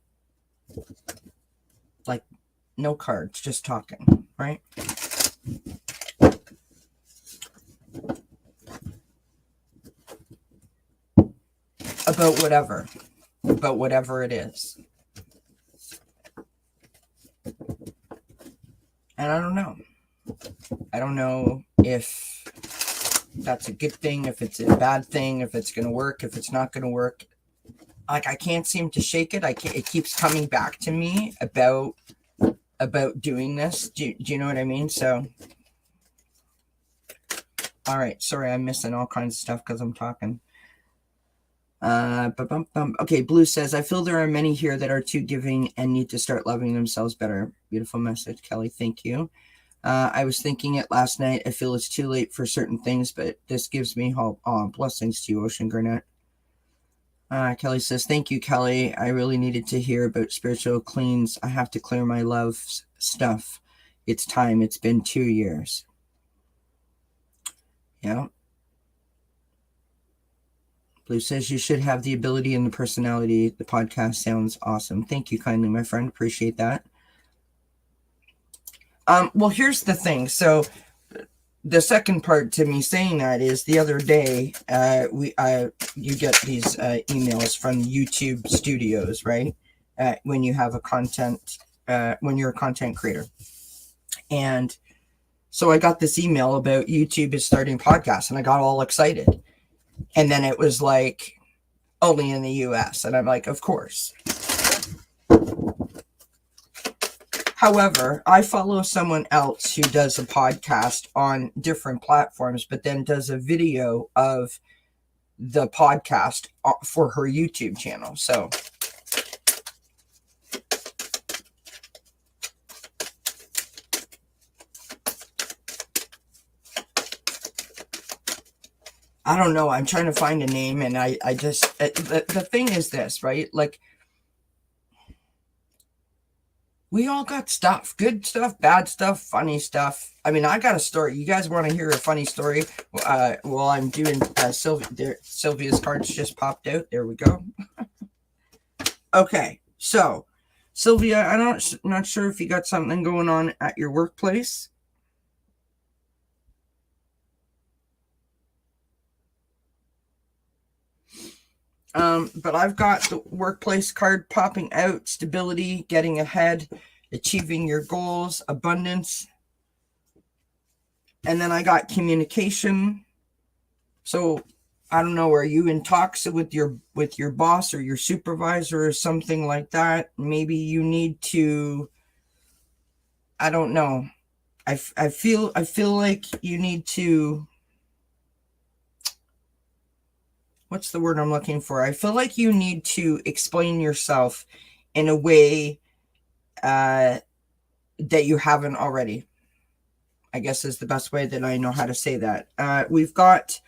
like no cards, just talking, right? About whatever it is. And I don't know. I don't know if that's a good thing, if it's a bad thing, if it's going to work, if it's not going to work. Like, I can't seem to shake it. It keeps coming back to me about doing this. Do you know what I mean? So, all right. Sorry, I'm missing all kinds of stuff because I'm talking. Okay, Blue says, I feel there are many here that are too giving and need to start loving themselves better. Beautiful message, Kelly. Thank you. I was thinking it last night. I feel it's too late for certain things, but this gives me hope. Blessings to you, Ocean Garnett. Kelly says, thank you, Kelly. I really needed to hear about spiritual cleans. I have to clear my love stuff. It's time. It's been 2 years. Yeah. Blue says, you should have the ability and the personality. The podcast sounds awesome. Thank you kindly, my friend. Appreciate that. Well, here's the thing. So the second part to me saying that is the other day, you get these emails from YouTube studios, right? When you have when you're a content creator. And so I got this email about YouTube is starting podcasts, and I got all excited. And then it was like only in the US. And I'm like, of course. However, I follow someone else who does a podcast on different platforms, but then does a video of the podcast for her YouTube channel. So I don't know. I'm trying to find a name, and I just, the thing is this, right? Like, we all got stuff, good stuff, bad stuff, funny stuff. I mean, I got a story. You guys want to hear a funny story? Well, I'm doing Sylvia's cards just popped out. There we go. Okay, so Sylvia, I'm not sure if you got something going on at your workplace. But I've got the workplace card popping out: stability, getting ahead, achieving your goals, abundance. And then I got communication. So I don't know, are you in talks with your boss or your supervisor or something like that? Maybe you need to, I don't know. I feel like you need to, what's the word I'm looking for? I feel like you need to explain yourself in a way that you haven't already, I guess is the best way that I know how to say that. We've got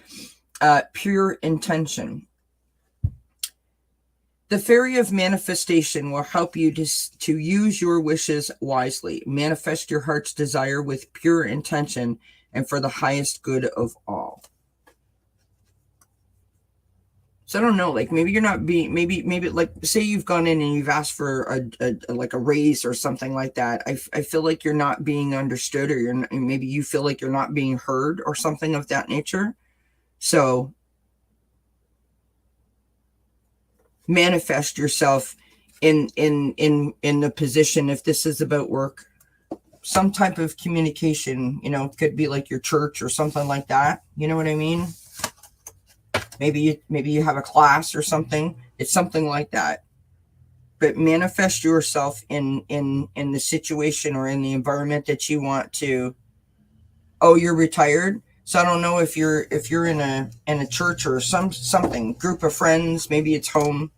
pure intention. The fairy of manifestation will help you to use your wishes wisely. Manifest your heart's desire with pure intention and for the highest good of all. So I don't know, like maybe you're not being, maybe like say you've gone in and you've asked for a raise or something like that. I feel like you're not being understood, or maybe you feel like you're not being heard or something of that nature. So manifest yourself in the position, if this is about work, some type of communication, it could be like your church or something like that. You know what I mean? Maybe you have a class or something. It's something like that. But manifest yourself in the situation or in the environment that you want to. Oh, you're retired? So I don't know if you're in a church or something, group of friends, maybe it's home.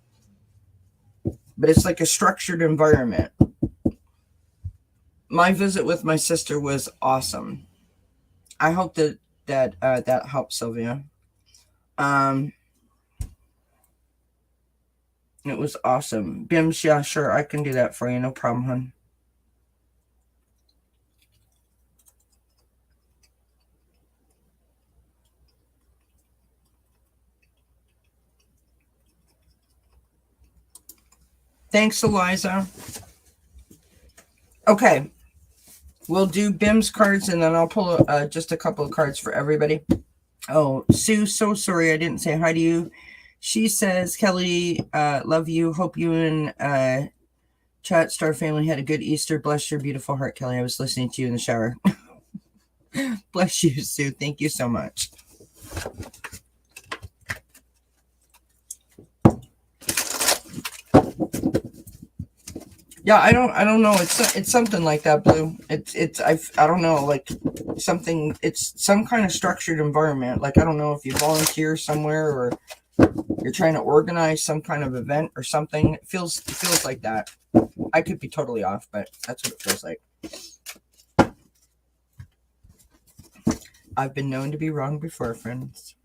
But it's like a structured environment. My visit with my sister was awesome. I hope that helps, Sylvia. It was awesome. Bims, yeah, sure, I can do that for you. No problem, hon. Thanks, Eliza. Okay. We'll do Bim's cards, and then I'll pull just a couple of cards for everybody. Oh, Sue, so sorry I didn't say hi to you. She says, Kelly, love you. Hope you and Chat Star family had a good Easter. Bless your beautiful heart, Kelly. I was listening to you in the shower. Bless you, Sue. Thank you so much. Yeah, I don't know. It's something like that, Blue. I don't know, like something. It's some kind of structured environment. Like I don't know if you volunteer somewhere or you're trying to organize some kind of event or something. It feels like that. I could be totally off, but that's what it feels like. I've been known to be wrong before, friends.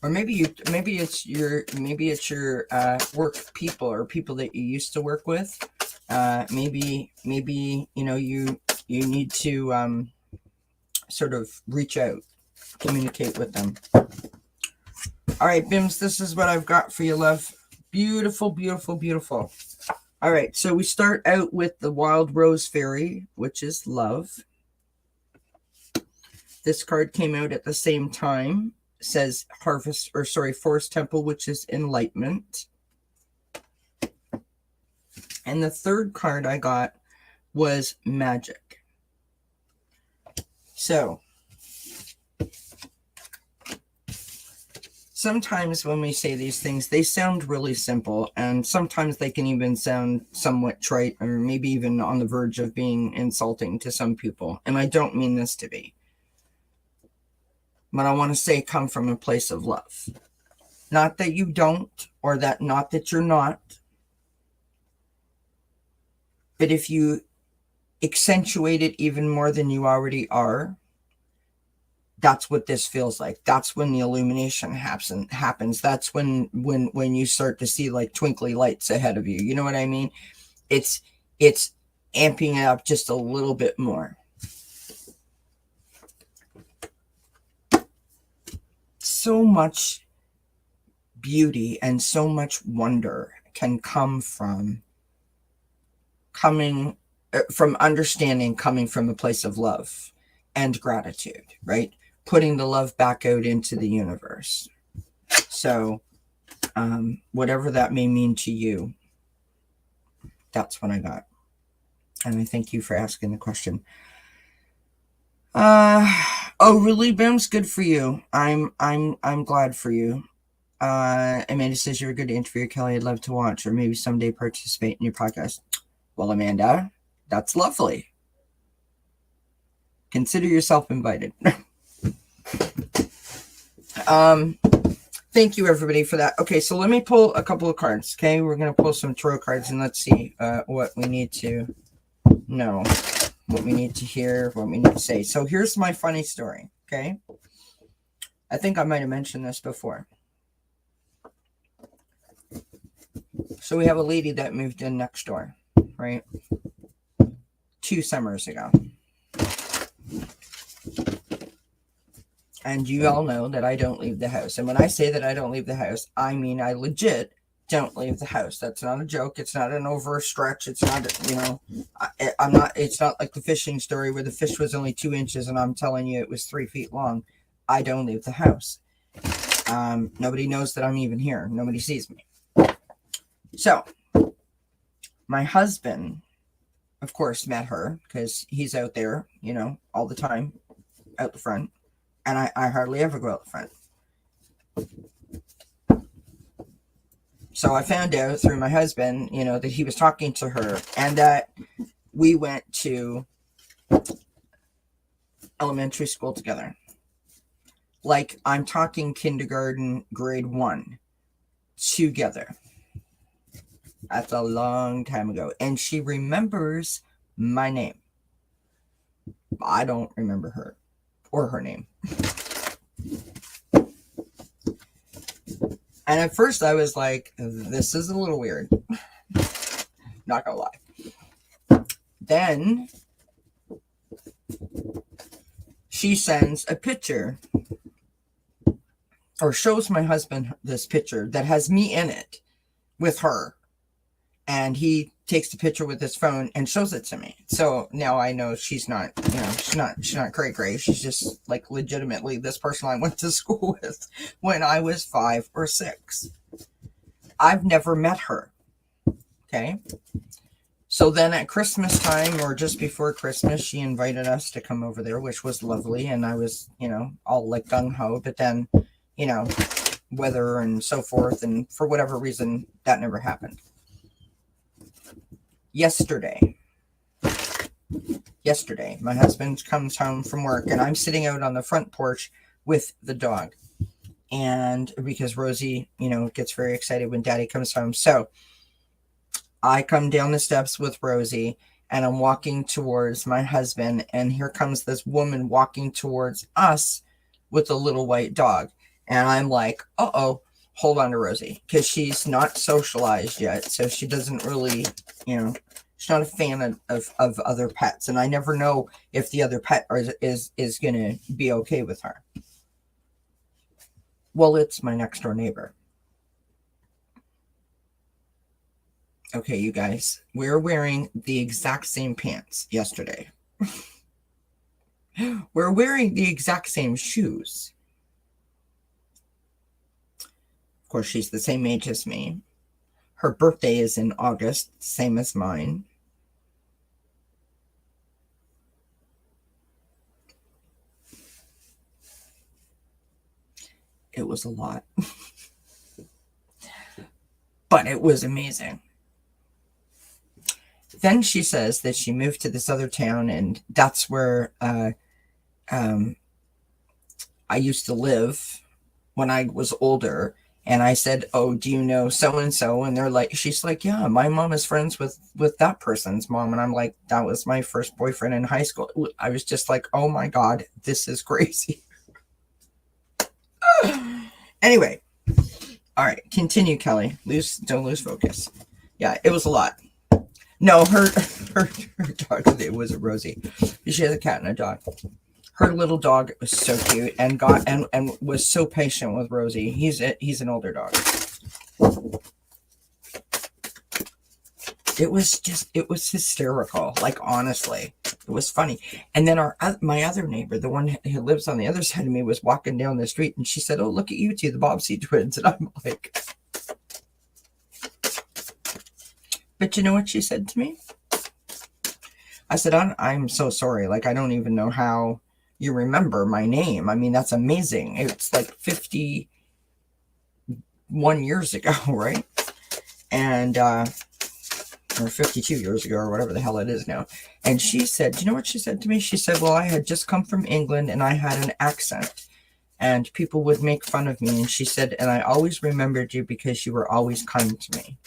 Or maybe it's your work people or people that you used to work with. Maybe you need to sort of reach out, communicate with them. All right, Bims, this is what I've got for you, love. Beautiful, beautiful, beautiful. All right, so we start out with the Wild Rose Fairy, which is love. This card came out at the same time. It says Forest Temple, which is enlightenment. And the third card I got was magic. So sometimes when we say these things, they sound really simple, and sometimes they can even sound somewhat trite or maybe even on the verge of being insulting to some people. And I don't mean this to be. But I want to say come from a place of love. Not that you don't, or not that you're not. But if you accentuate it even more than you already are, that's what this feels like. That's when the illumination happens. That's when you start to see like twinkly lights ahead of you. You know what I mean? It's amping it up just a little bit more. So much beauty and so much wonder can come from understanding, coming from a place of love and gratitude, right? Putting the love back out into the universe. So whatever that may mean to you, that's what I got. And I thank you for asking the question. Oh, really, Bims? Good for you. I'm glad for you. Amanda says you're a good interviewer, Kelly. I'd love to watch or maybe someday participate in your podcast. Well, Amanda, that's lovely. Consider yourself invited. Thank you, everybody, for that. Okay, so let me pull a couple of cards. Okay, we're going to pull some tarot cards, and let's see what we need to know, what we need to hear, what we need to say. So here's my funny story, okay? I think I might have mentioned this before. So we have a lady that moved in next door, right? 2 summers ago. And you all know that I don't leave the house. And when I say that I don't leave the house, I mean I legit don't leave the house. That's not a joke. It's not an overstretch. It's not, I'm not, it's not like the fishing story where the fish was only 2 inches and I'm telling you it was 3 feet long. I don't leave the house. Nobody knows that I'm even here. Nobody sees me. So my husband, of course, met her because he's out there, all the time out the front. And I hardly ever go out the front. So I found out through my husband, that he was talking to her and that we went to elementary school together. Like I'm talking kindergarten, grade 1 together. That's a long time ago. And she remembers my name. I don't remember her or her name. And at first I was like, this is a little weird. Not gonna lie. Then she sends a picture or shows my husband this picture that has me in it with her. And he takes the picture with his phone and shows it to me. So now I know she's not, she's not cray-cray. She's just like legitimately this person I went to school with when I was 5 or 6. I've never met her. Okay. So then at Christmas time or just before Christmas, she invited us to come over there, which was lovely. And I was, all like gung-ho, but then, weather and so forth. And for whatever reason, that never happened. Yesterday, my husband comes home from work and I'm sitting out on the front porch with the dog. And because Rosie, gets very excited when Daddy comes home. So I come down the steps with Rosie and I'm walking towards my husband. And here comes this woman walking towards us with a little white dog. And I'm like, uh-oh. Hold on to Rosie because she's not socialized yet. So she doesn't really, she's not a fan of other pets. And I never know if the other pet is going to be okay with her. Well, it's my next door neighbor. Okay, you guys, we're wearing the exact same pants yesterday. We're wearing the exact same shoes. Of course, she's the same age as me. Her birthday is in August, same as mine. It was a lot. But it was amazing. Then she says that she moved to this other town and that's where I used to live when I was older. And I said, oh, do you know so-and-so? And they're like, she's like, yeah, my mom is friends with that person's mom. And I'm like, that was my first boyfriend in high school. I was just like, oh my God, this is crazy. Anyway. All right. Continue, Kelly. Don't lose focus. Yeah, it was a lot. No, her dog's name was Rosie. She has a cat and a dog. Her little dog was so cute and was so patient with Rosie. He's an older dog. It was hysterical. Like honestly, it was funny. And then my other neighbor, the one who lives on the other side of me, was walking down the street and she said, "Oh, look at you two, the Bobbsey twins." And I'm like, but you know what she said to me? I said, I'm so sorry. Like I don't even know how you remember my name. I mean, that's amazing. It's like 51 years ago, right? And, or 52 years ago, or whatever the hell it is now. And she said, do you know what she said to me? She said, well, I had just come from England and I had an accent and people would make fun of me. And she said, and I always remembered you because you were always kind to me.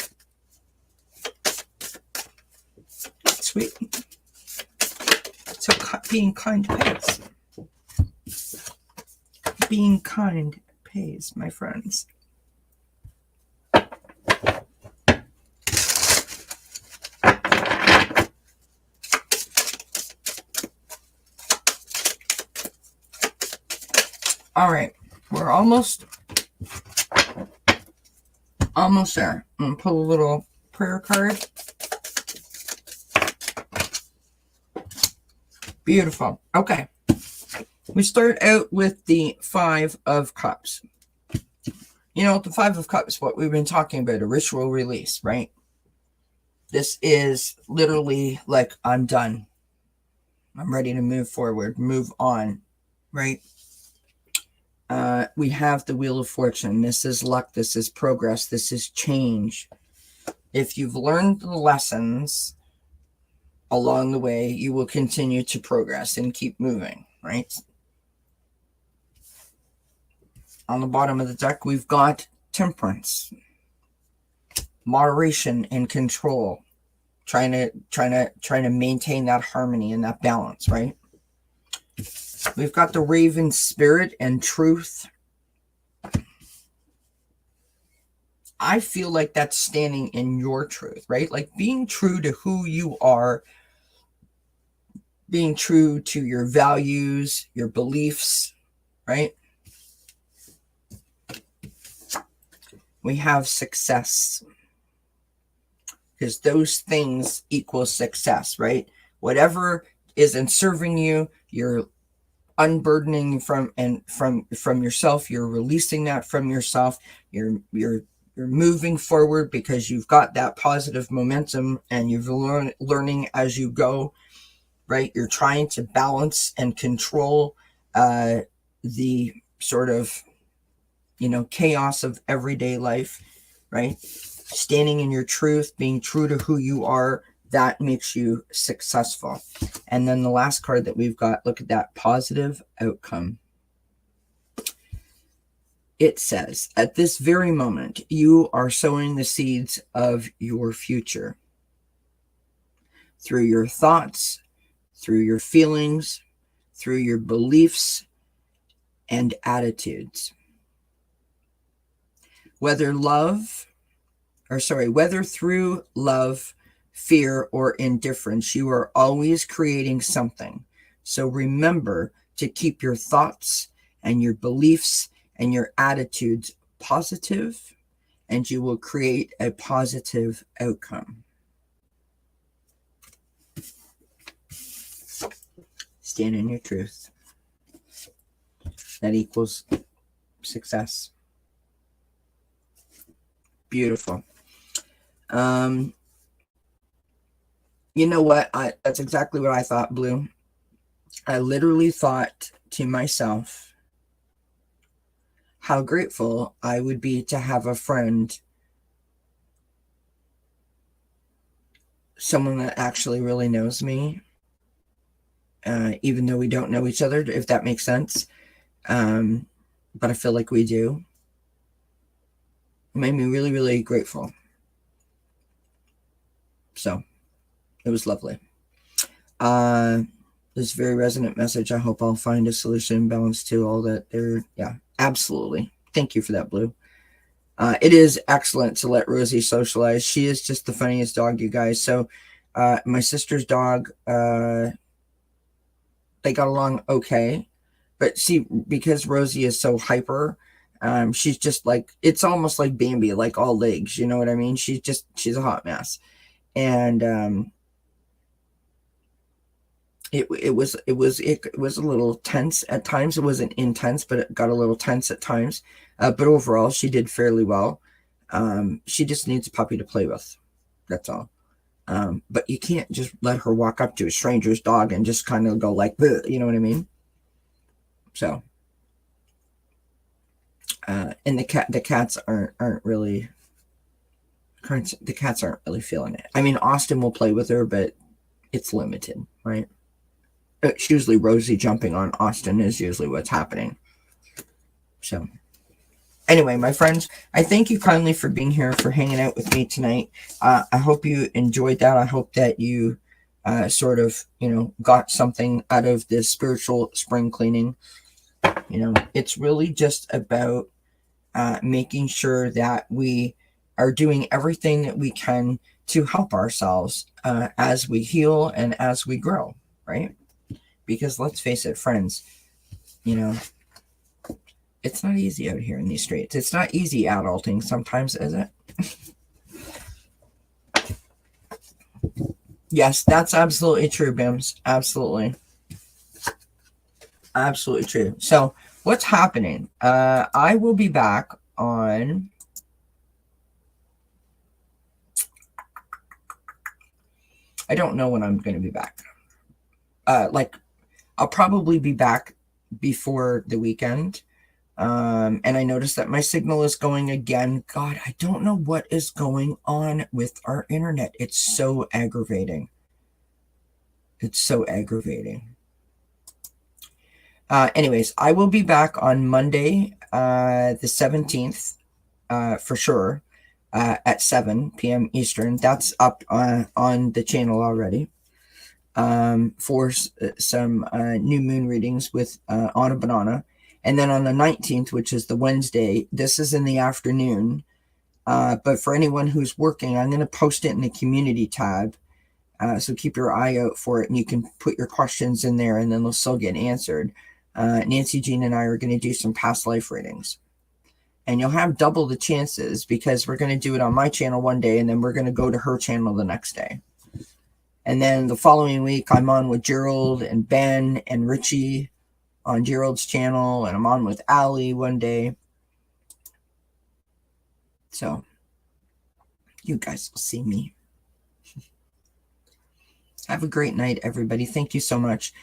Sweet. So being kind to pets. being kind pays, my friends. All right, we're almost there. I'm gonna pull a little prayer card. Beautiful. Okay. We start out with the Five of Cups. You know, the Five of Cups, what we've been talking about, a ritual release, right? This is literally like, I'm done. I'm ready to move forward, move on, right? We have the Wheel of Fortune. This is luck. This is progress. This is change. If you've learned the lessons along the way, you will continue to progress and keep moving, right? On the bottom of the deck, we've got Temperance, moderation and control, trying to maintain that harmony and that balance, right? We've got the Raven Spirit and Truth. I feel like that's standing in your truth, right? Like being true to who you are, being true to your values, your beliefs, right? We have Success, because those things equal success, right? Whatever isn't serving you, you're unburdening from yourself. You're releasing that from yourself. You're moving forward because you've got that positive momentum and you're learning as you go, right? You're trying to balance and control the sort of, chaos of everyday life, right? Standing in your truth, being true to who you are, that makes you successful. And then the last card that we've got, look at that, Positive Outcome. It says, at this very moment, you are sowing the seeds of your future through your thoughts, through your feelings, through your beliefs and attitudes. Whether through love, fear, or indifference, you are always creating something. So remember to keep your thoughts and your beliefs and your attitudes positive, and you will create a positive outcome. Stand in your truth. That equals success. Beautiful. You know what? That's exactly what I thought, Blue. I literally thought to myself how grateful I would be to have a friend, someone that actually really knows me, even though we don't know each other, if that makes sense. But I feel like we do. It made me really, really grateful. So it was lovely. This very resonant message. I hope I'll find a solution, balance to all that there. Yeah, absolutely. Thank you for that, Blue. It is excellent to let Rosie socialize. She is just the funniest dog, you guys. So my sister's dog, they got along okay. But see, because Rosie is so hyper, she's just like, it's almost like Bambi, like all legs. You know what I mean? She's a hot mess. And it was a little tense at times. It wasn't intense, but it got a little tense at times. But overall, she did fairly well. She just needs a puppy to play with. That's all. But you can't just let her walk up to a stranger's dog and just kind of go like, you know what I mean? So, and the cats aren't really feeling it. I mean, Austin will play with her, but it's limited, right? It's usually Rosie jumping on Austin is usually what's happening. So anyway, my friends, I thank you kindly for being here, for hanging out with me tonight. I hope you enjoyed that. I hope that you sort of, got something out of this spiritual spring cleaning. You know, it's really just about making sure that we are doing everything that we can to help ourselves as we heal and as we grow, right? Because let's face it, friends, you know, it's not easy out here in these streets. It's not easy adulting sometimes, is it? Yes, that's absolutely true, Bims. Absolutely. Absolutely true. So what's happening? I will be back on... I don't know when I'm going to be back. Like, I'll probably be back before the weekend. And I noticed that my signal is going again. God, I don't know what is going on with our internet. It's so aggravating. It's so aggravating. Anyways, I will be back on Monday, the 17th, for sure, at 7 p.m. Eastern. That's up on the channel already. For some new moon readings with Anna Banana. And then on the 19th, which is the Wednesday, this is in the afternoon. But for anyone who's working, I'm going to post it in the community tab. So keep your eye out for it, and you can put your questions in there, and then they'll still get answered. Nancy Jean and I are going to do some past life readings. And you'll have double the chances because we're going to do it on my channel one day, and then we're going to go to her channel the next day. And then the following week, I'm on with Gerald and Ben and Richie on Gerald's channel, and I'm on with Allie one day. So you guys will see me. Have a great night, everybody. Thank you so much.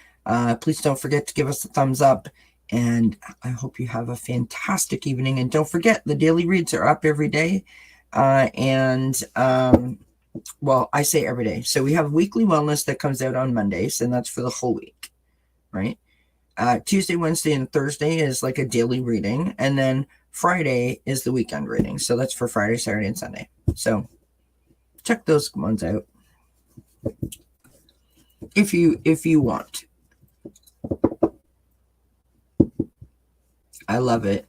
Please don't forget to give us a thumbs up, and I hope you have a fantastic evening. And don't forget, the daily reads are up every day. Well, I say every day. So we have weekly wellness that comes out on Mondays, and that's for the whole week, right? Tuesday, Wednesday, and Thursday is like a daily reading. And then Friday is the weekend reading. So that's for Friday, Saturday, and Sunday. So check those ones out if you want. I love it.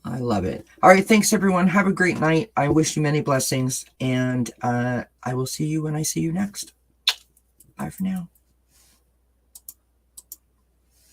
I love it. All right. Thanks, everyone. Have a great night. I wish you many blessings. And I will see you when I see you next. Bye for now.